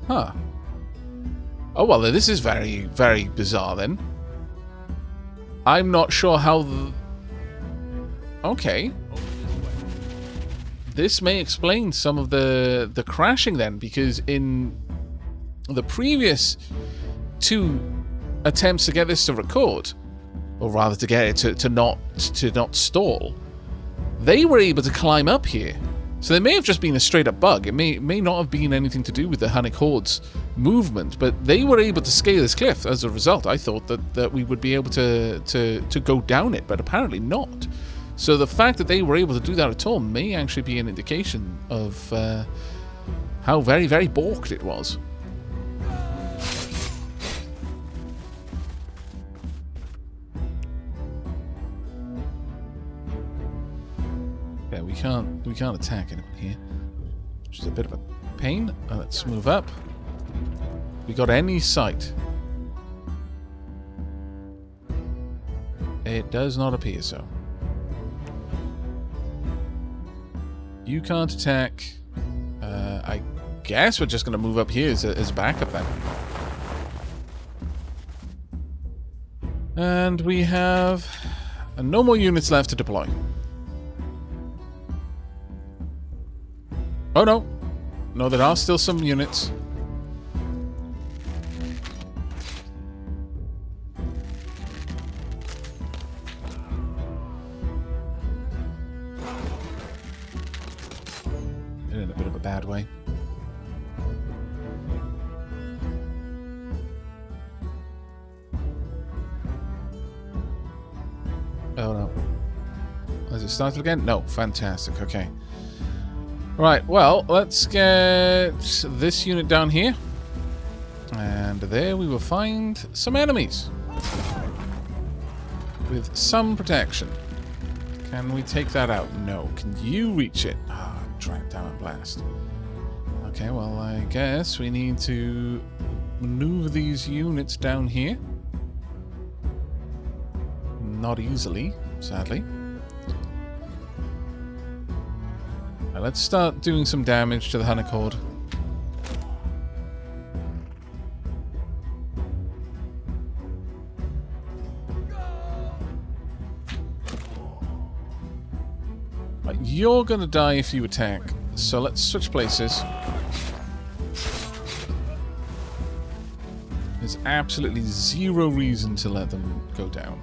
Huh. Oh, well, this is very, very bizarre then. I'm not sure how okay. This may explain some of the crashing then, because in the previous two attempts to get this to record, or rather to get it to not stall, they were able to climb up here. So there may have just been a straight up bug. It may not have been anything to do with the Hunnic Horde's movement, but they were able to scale this cliff as a result. I thought that we would be able to go down it, but apparently not. So the fact that they were able to do that at all may actually be an indication of how very, very balked it was. Yeah, we can't attack anyone here. Which is a bit of a pain. Let's move up. We got any sight? It does not appear so. You can't attack. I guess we're just going to move up here as backup then. And we have no more units left to deploy. Oh no. No, there are still some units. In a bit of a bad way. Oh no. Has it started again? No. Fantastic. Okay. Right, well, let's get this unit down here. And there we will find some enemies. With some protection. Can we take that out? No. Can you reach it? Ah, track down a blast. Okay, well, I guess we need to maneuver these units down here. Not easily, sadly. Right, let's start doing some damage to the Hunnic Horde. Right, you're gonna die if you attack, so let's switch places. There's absolutely zero reason to let them go down.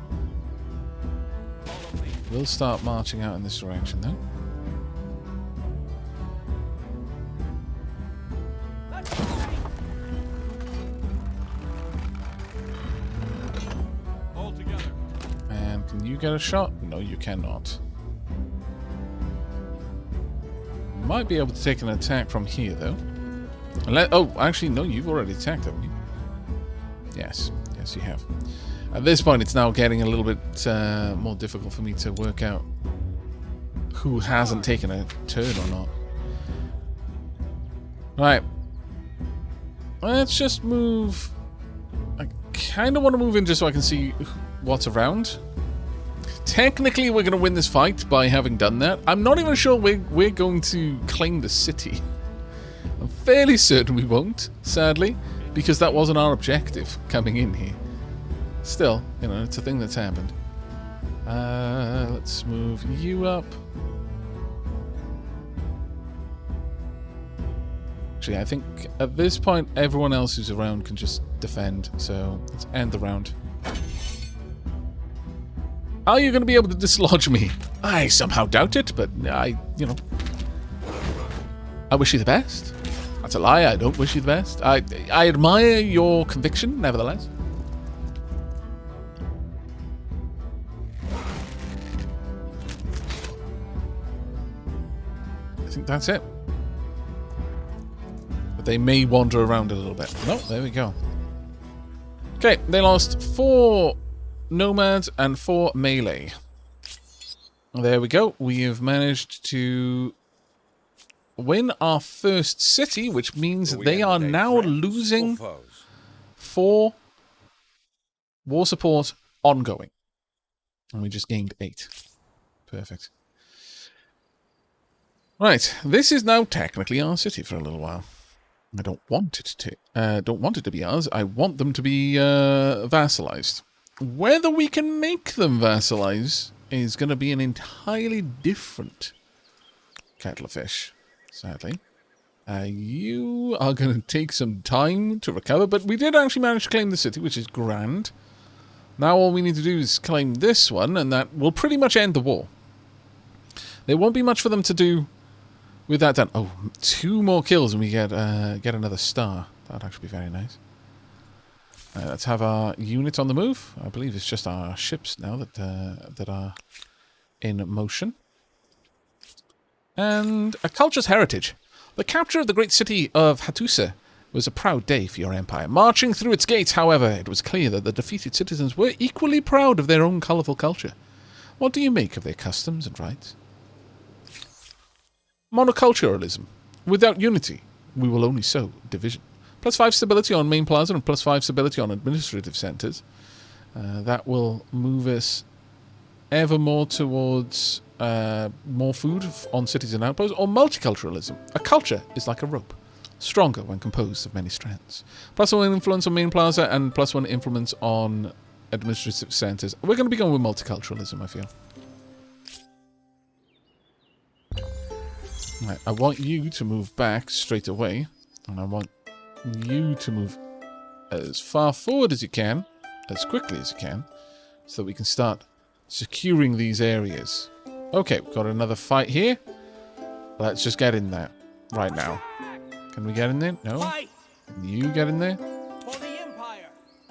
We'll start marching out in this direction then. All together. And can you get a shot? No, you cannot. Might be able to take an attack from here though. Oh, actually no, you've already attacked, haven't you? Yes, yes you have. At this point, it's now getting a little bit more difficult for me to work out who hasn't taken a turn or not. Right. Let's just move. I kind of want to move in just so I can see what's around. Technically, we're going to win this fight by having done that. I'm not even sure we're going to claim the city. I'm fairly certain we won't, sadly, because that wasn't our objective coming in here. Still, you know, it's a thing that's happened. Let's move you up. Actually, I think at this point, everyone else who's around can just defend. So let's end the round. Are you going to be able to dislodge me? I somehow doubt it, but I wish you the best. That's a lie. I don't wish you the best. I admire your conviction, nevertheless. I think that's it. But they may wander around a little bit. No, there we go. Okay, they lost 4 nomads and 4 melee. There we go. We have managed to win our first city, which means they are now losing 4 war support ongoing. And we just gained 8. Perfect. Right, this is now technically our city for a little while. I don't want it to be ours. I want them to be vassalized. Whether we can make them vassalize is going to be an entirely different kettle of fish, sadly. You are going to take some time to recover, but we did actually manage to claim the city, which is grand. Now all we need to do is claim this one, and that will pretty much end the war. There won't be much for them to do with that done. Oh, 2 more kills and we get another star. That'd actually be very nice. Let's have our unit on the move. I believe it's just our ships now that are in motion. And a culture's heritage. The capture of the great city of Hattusa was a proud day for your empire. Marching through its gates, however, it was clear that the defeated citizens were equally proud of their own colourful culture. What do you make of their customs and rites? Monoculturalism. Without unity, we will only sow division. +5 stability on main plaza and +5 stability on administrative centres. That will move us ever more towards more food on cities and outposts. Or multiculturalism. A culture is like a rope, stronger when composed of many strands. +1 influence on main plaza and +1 influence on administrative centres. We're going to be going with multiculturalism, I feel. Right, I want you to move back straight away. And I want you to move as far forward as you can, as quickly as you can, so that we can start securing these areas. Okay, we've got another fight here. Let's just get in there right now. Can we get in there? No? Can you get in there?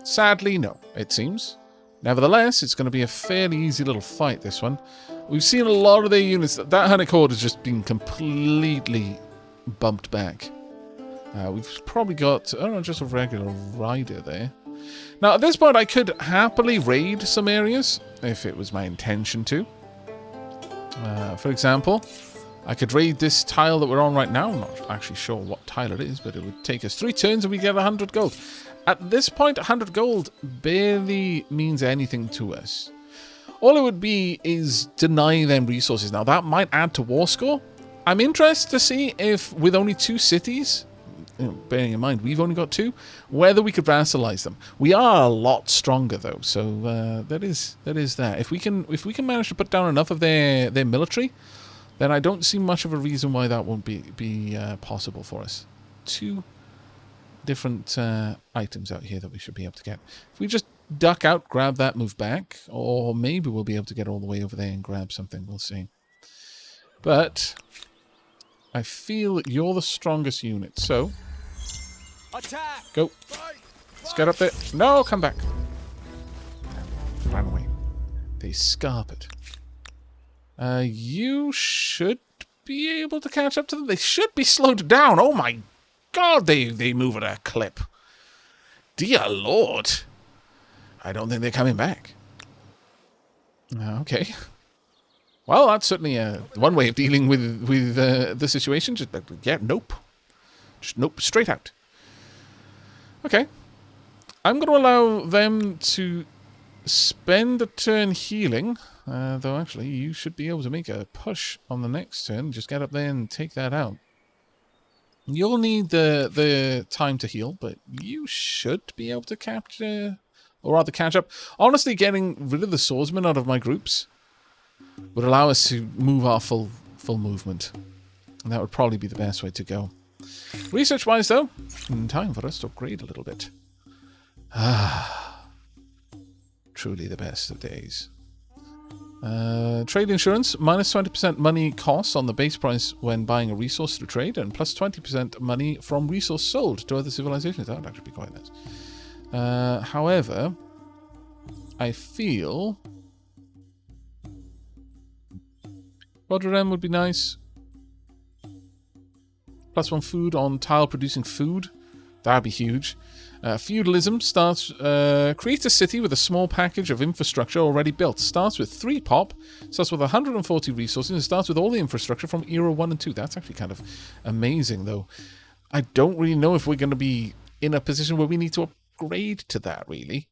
Sadly, no, it seems. Nevertheless, it's going to be a fairly easy little fight, this one. We've seen a lot of their units. That Hunnic Horde has just been completely bumped back. We've probably got, I don't know, just a regular rider there. Now, at this point, I could happily raid some areas, if it was my intention to. For example, I could raid this tile that we're on right now. I'm not actually sure what tile it is, but it would take us 3 turns and we get 100 gold. At this point, 100 gold barely means anything to us. All it would be is denying them resources. Now, that might add to war score. I'm interested to see if, with only 2 cities, bearing in mind we've only got 2, whether we could vassalize them. We are a lot stronger, though, so that is that. If we can manage to put down enough of their military, then I don't see much of a reason why that won't be possible for us. 2 different items out here that we should be able to get. If we just duck out, grab that, move back, or maybe we'll be able to get all the way over there and grab something. We'll see. But I feel that you're the strongest unit, so Attack! go. Let's get up there. No, come back. Ran away. They scarpered. You should be able to catch up to them. They should be slowed down. Oh my God, they move at a clip. Dear Lord. I don't think they're coming back. Okay. Well, that's certainly one way of dealing with the situation. Just, yeah, nope. Just nope, straight out. Okay. I'm going to allow them to spend a turn healing. Though, actually, you should be able to make a push on the next turn. Just get up there and take that out. You'll need the time to heal, but you should be able to capture, or rather catch up. Honestly, getting rid of the swordsmen out of my groups would allow us to move our full movement. And that would probably be the best way to go. Research-wise, though, time for us to upgrade a little bit. Truly the best of days. Trade insurance, minus 20% money costs on the base price when buying a resource through trade, and plus 20% money from resource sold to other civilizations. That would actually be quite nice. However, I feel Rotterdam would be nice. +1 food on tile producing food. That'd be huge. Feudalism starts, creates a city with a small package of infrastructure already built. Starts with 3 pop, starts with 140 resources, and starts with all the infrastructure from Era 1 and 2. That's actually kind of amazing, though. I don't really know if we're going to be in a position where we need to upgrade to that, really.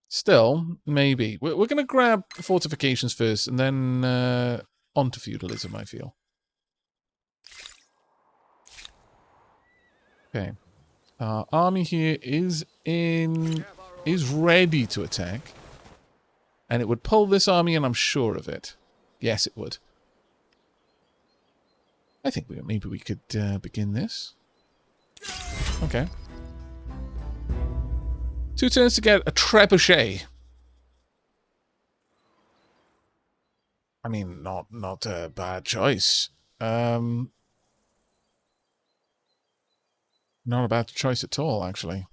Still, maybe. We're going to grab fortifications first, and then onto feudalism, I feel. Okay. Our army here is ready to attack. And it would pull this army, and I'm sure of it. Yes, it would. I think maybe we could begin this. Okay. 2 turns to get a trebuchet. I mean, not a bad choice. Not a bad choice at all, actually.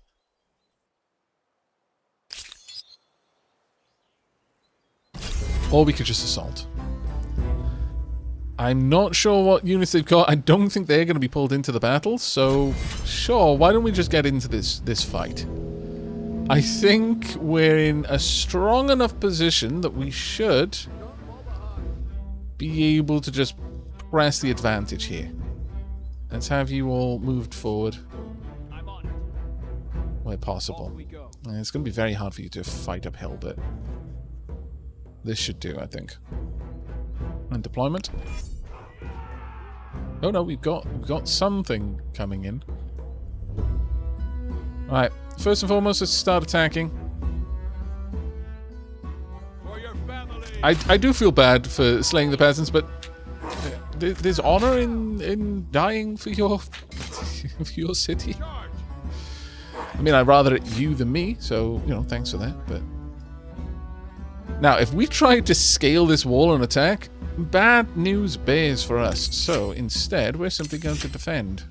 Or we could just assault. I'm not sure what units they've got. I don't think they're going to be pulled into the battle, so sure, why don't we just get into this fight? I think we're in a strong enough position that we should be able to just press the advantage here. Let's have you all moved forward I'm on it. where Off possible. we go. It's going to be very hard for you to fight uphill, but this should do, I think. And deployment. Oh no, we've got something coming in. Alright, first and foremost, let's start attacking. For your family. I do feel bad for slaying the peasants, but there's honor in dying for your for your city. Charge. I mean, I'd rather it you than me, so, you know, thanks for that, but... Now, if we try to scale this wall and attack, bad news bears for us. So, instead, we're simply going to defend.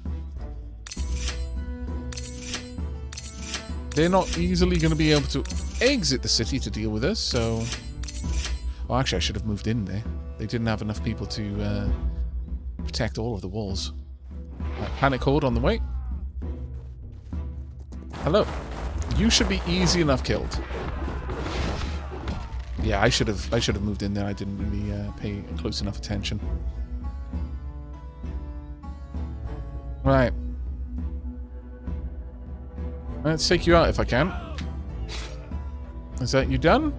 They're not easily going to be able to exit the city to deal with us, so... Oh, actually, I should have moved in there. They didn't have enough people to protect all of the walls. Panic horde on the way. Hello. You should be easy enough killed. Yeah, I should have moved in there. I didn't really pay close enough attention. Right. Let's take you out if I can. Is that you done?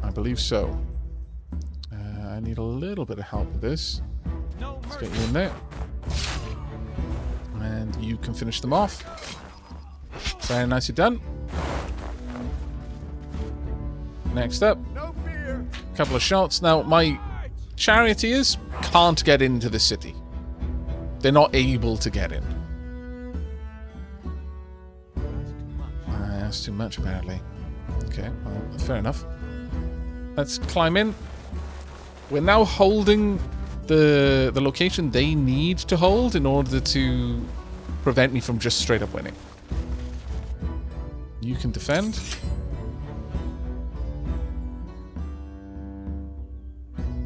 I believe so. I need a little bit of help with this. No Let's mercy. get you in there. And you can finish them off. Very nicely done. Next up, No fear. a couple of shots. Now, my charioteers can't get into the city. They're not able to get in. That's too much, apparently. Okay, well, fair enough. Let's climb in. We're now holding the location they need to hold in order to prevent me from just straight up winning. You can defend.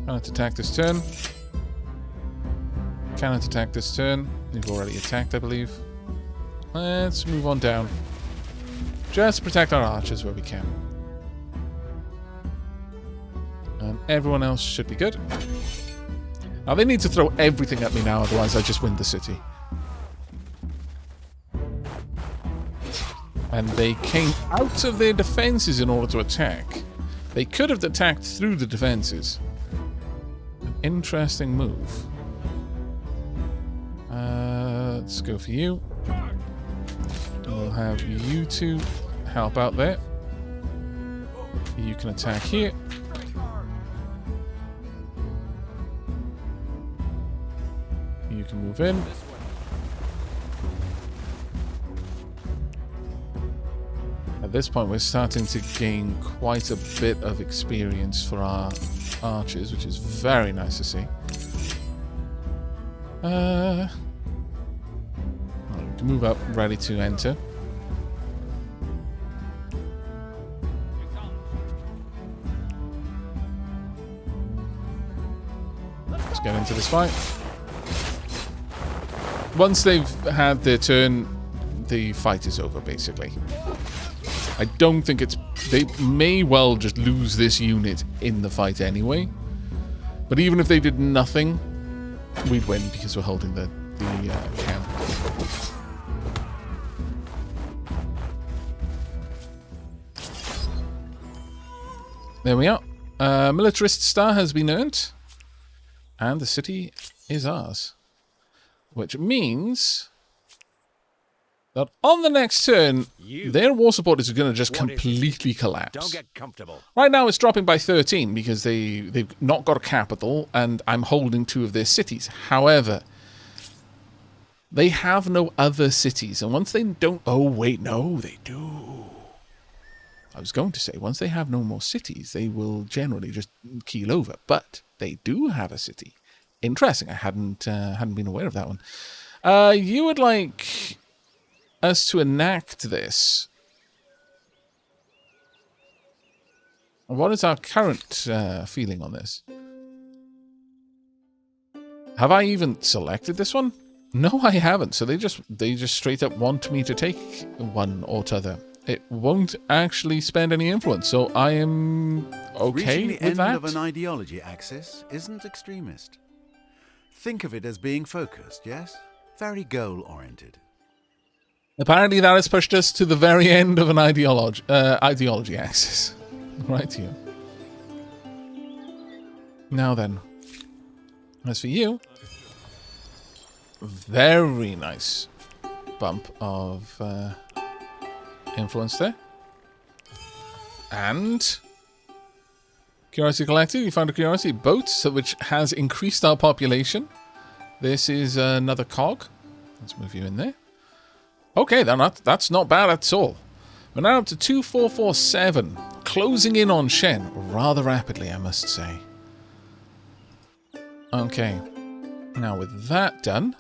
Cannot attack this turn. Cannot attack this turn. You've already attacked, I believe. Let's move on down. Just protect our archers where we can. And everyone else should be good. Now they need to throw everything at me now, otherwise I just win the city. And they came out of their defenses in order to attack. They could have attacked through the defenses. An interesting move. Let's go for you. We'll have you two help out there. You can attack here. You can move in. At this point, we're starting to gain quite a bit of experience for our archers, which is very nice to see. We can move up, ready to enter. Let's get into this fight. Once they've had their turn, the fight is over, basically. I don't think it's... They may well just lose this unit in the fight anyway. But even if they did nothing, we'd win because we're holding the camp. There we are. Militarist star has been earned. And the city is ours. Which means that on the next turn, their war support is going to just completely collapse. Don't get comfortable. Right now it's dropping by 13 because they've not got a capital and I'm holding 2 of their cities. However, they have no other cities. And once they don't... Oh, wait, no, they do. I was going to say, once they have no more cities, they will generally just keel over. But they do have a city. Interesting. I hadn't been aware of that one. You would like us to enact this. What is our current feeling on this? Have I even selected this one? No, I haven't. So they just straight up want me to take one or t'other. It won't actually spend any influence, so I am okay Reaching the with end that. of an ideology axis isn't extremist. Think of it as being focused, yes? Very goal-oriented. Apparently that has pushed us to the very end of an ideology axis. Right here. Now then. As for you, very nice bump of influence there. And curiosity collected, you found a curiosity boat, which has increased our population. This is another cog. Let's move you in there. Okay, that's not bad at all. We're now up to 2447, closing in on Shen rather rapidly, I must say. Okay, now with that done,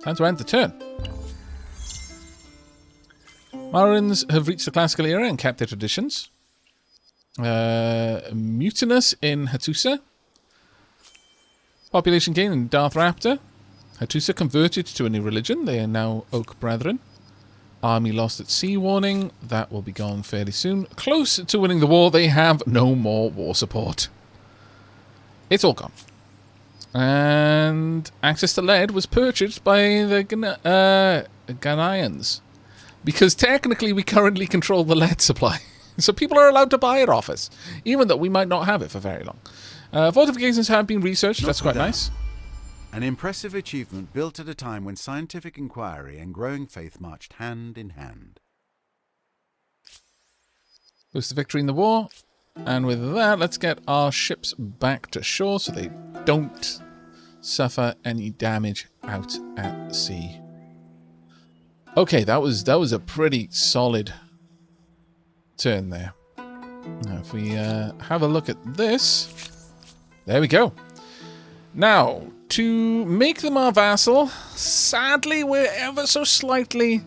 time to end the turn. Marins have reached the classical era and kept their traditions. Mutinous in Hattusa. Population gain in Darth Raptor. Hattusa converted to a new religion. They are now Oak Brethren. Army lost at sea warning. That will be gone fairly soon. Close to winning the war. They have no more war support. It's all gone. And access to lead was purchased by the Ghanaians. Because technically we currently control the lead supply. So people are allowed to buy it off us. Even though we might not have it for very long. Fortifications have been researched. That's quite nice. An impressive achievement built at a time when scientific inquiry and growing faith marched hand in hand. Close to victory in the war. And with that, let's get our ships back to shore so they don't suffer any damage out at sea. Okay, that was a pretty solid turn there. Now, if we have a look at this, there we go. Now, to make them our vassal, sadly, we're ever so slightly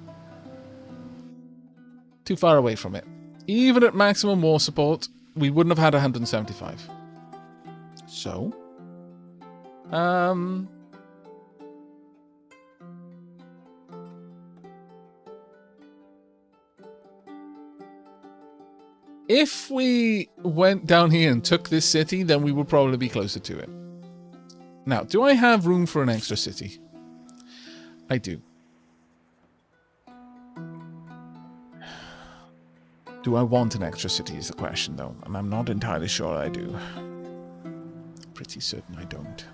too far away from it. Even at maximum war support, we wouldn't have had 175. So, if we went down here and took this city, then we would probably be closer to it. Now, do I have room for an extra city? I do. Do I want an extra city is the question, though. And I'm not entirely sure I do. Pretty certain I don't.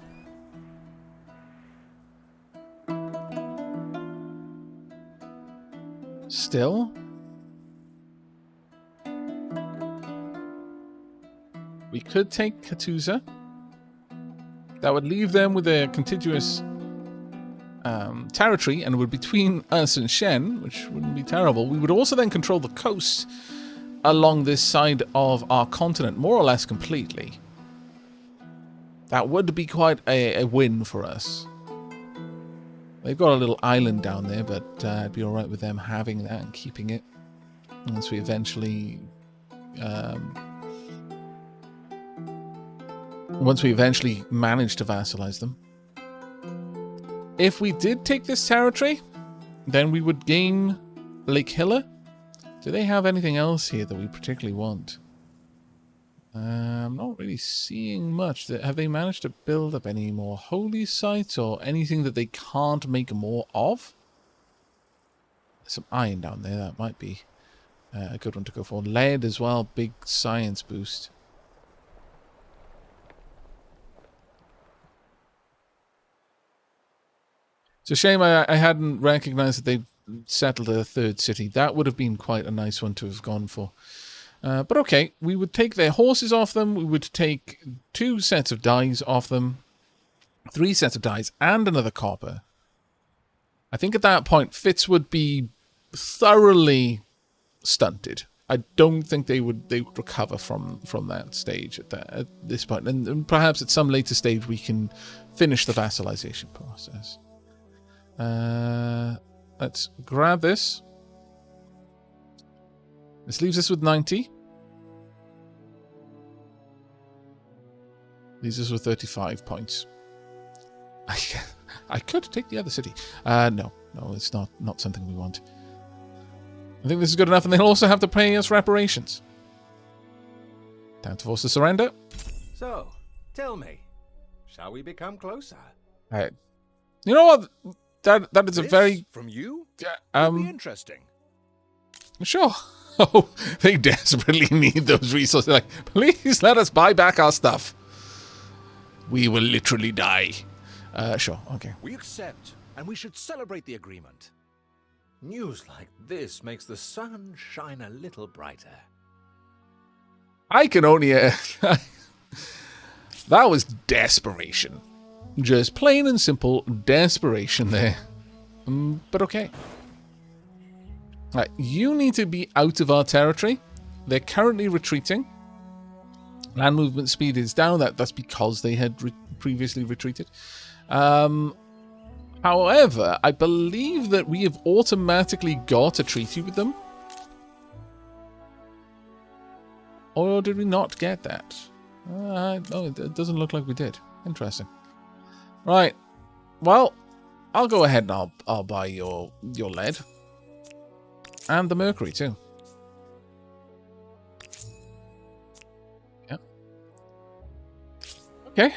Still? We could take Hattusa. That would leave them with a contiguous territory, and it would be between us and Shen, which wouldn't be terrible. We would also then control the coast along this side of our continent, more or less completely. That would be quite a win for us. They've got a little island down there, but I'd be alright with them having that and keeping it once we eventually manage to vassalize them. If we did take this territory, then we would gain Lake Hilla. Do they have anything else here that we particularly want? I'm not really seeing much. Have they managed to build up any more holy sites or anything that they can't make more of? There's some iron down there. That might be a good one to go for. Lead as well. Big science boost. It's a shame I hadn't recognized that they settled a third city. That would have been quite a nice one to have gone for. But okay, we would take their horses off them. We would take 2 sets of dies off them. 3 sets of dies and another copper. I think at that point, Fitz would be thoroughly stunted. I don't think they would recover from that stage at this point. And perhaps at some later stage we can finish the vassalization process. Let's grab this. This leaves us with 90. Leaves us with 35 points. I could take the other city. No, it's not something we want. I think this is good enough, and they'll also have to pay us reparations. Time to force the surrender. So, tell me, shall we become closer? You know what? That is a This very from you? Could be um. interesting. Sure. Oh, they desperately need those resources. Like, please let us buy back our stuff. We will literally die. Sure. Okay. We accept, and we should celebrate the agreement. News like this makes the sun shine a little brighter. I can only. That was desperation. Just plain and simple desperation there. But okay. Right, you need to be out of our territory. They're currently retreating. Land movement speed is down. That's because they had previously retreated. However, I believe that we have automatically got a treaty with them. Or did we not get that? No, it doesn't look like we did. Interesting. Right. Well, I'll go ahead and I'll buy your lead. And the mercury, too. Yep. Okay.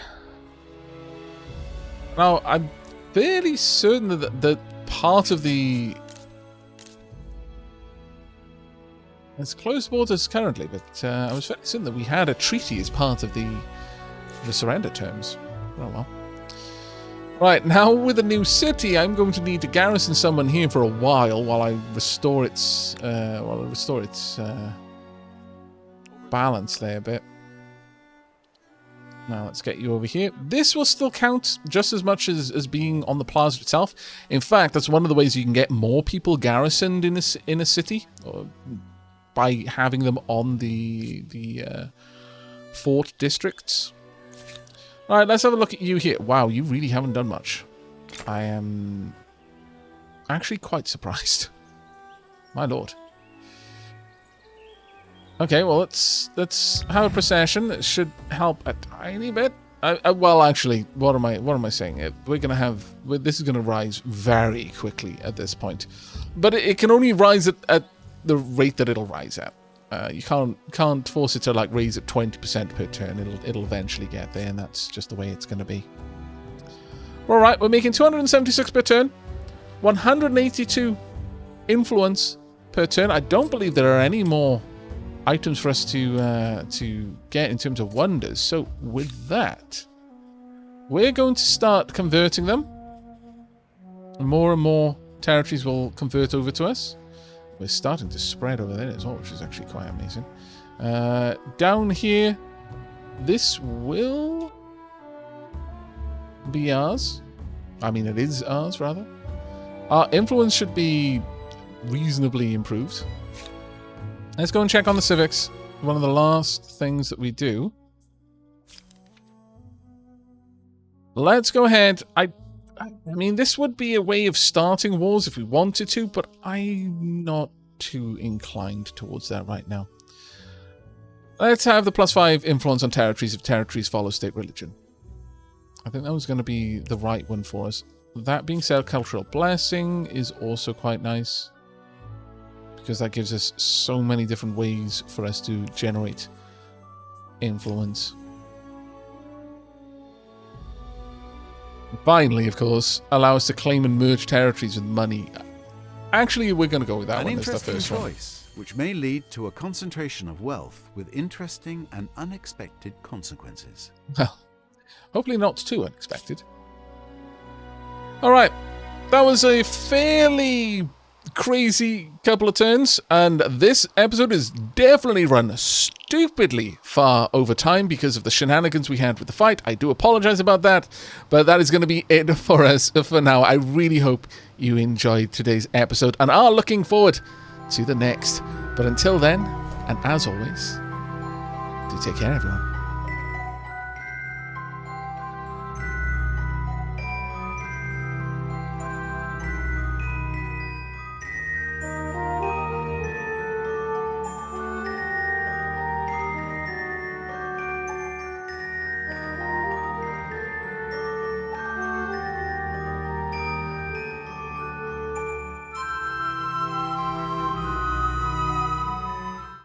Now, I'm fairly certain that part of the... It's closed borders currently, but I was fairly certain that we had a treaty as part of the surrender terms. Oh, well. Right, now with a new city, I'm going to need to garrison someone here for a while I restore its balance there a bit. Now let's get you over here. This will still count just as much as being on the plaza itself. In fact, that's one of the ways you can get more people garrisoned in a city, or by having them on the fort districts. All right, let's have a look at you here. Wow, you really haven't done much. I am actually quite surprised. My lord. Okay, well, let's have a procession. It should help a tiny bit. Well, actually, what am I saying? We're gonna have this is gonna rise very quickly at this point, but it can only rise at the rate that it'll rise at. You can't force it to like raise at 20% per turn. It'll eventually get there, and that's just the way it's going to be. All right, we're making 276 per turn, 182 influence per turn. I don't believe there are any more items for us to get in terms of wonders. So with that, we're going to start converting them. More and more territories will convert over to us. We're starting to spread over there as well, which is actually quite amazing. Down here, this will be ours. I mean, it is ours, rather. Our influence should be reasonably improved. Let's go and check on the civics. One of the last things that we do. Let's go ahead. I mean, this would be a way of starting wars if we wanted to, but I'm not too inclined towards that right now. Let's have the +5 influence on territories if territories follow state religion. I think that was going to be the right one for us. That being said, cultural blessing is also quite nice, because that gives us so many different ways for us to generate influence. Finally, of course, allow us to claim and merge territories with money. Actually, we're going to go with that An one as the interesting first one. choice, which may lead to a concentration of wealth with interesting and unexpected consequences. Well, hopefully not too unexpected. Alright, that was a fairly crazy couple of turns, and this episode is definitely run stupidly far over time because of the shenanigans we had with the fight. I do apologize about that, but that is going to be it for us for now. I really hope you enjoyed today's episode and are looking forward to the next. But until then, and as always, do take care, everyone.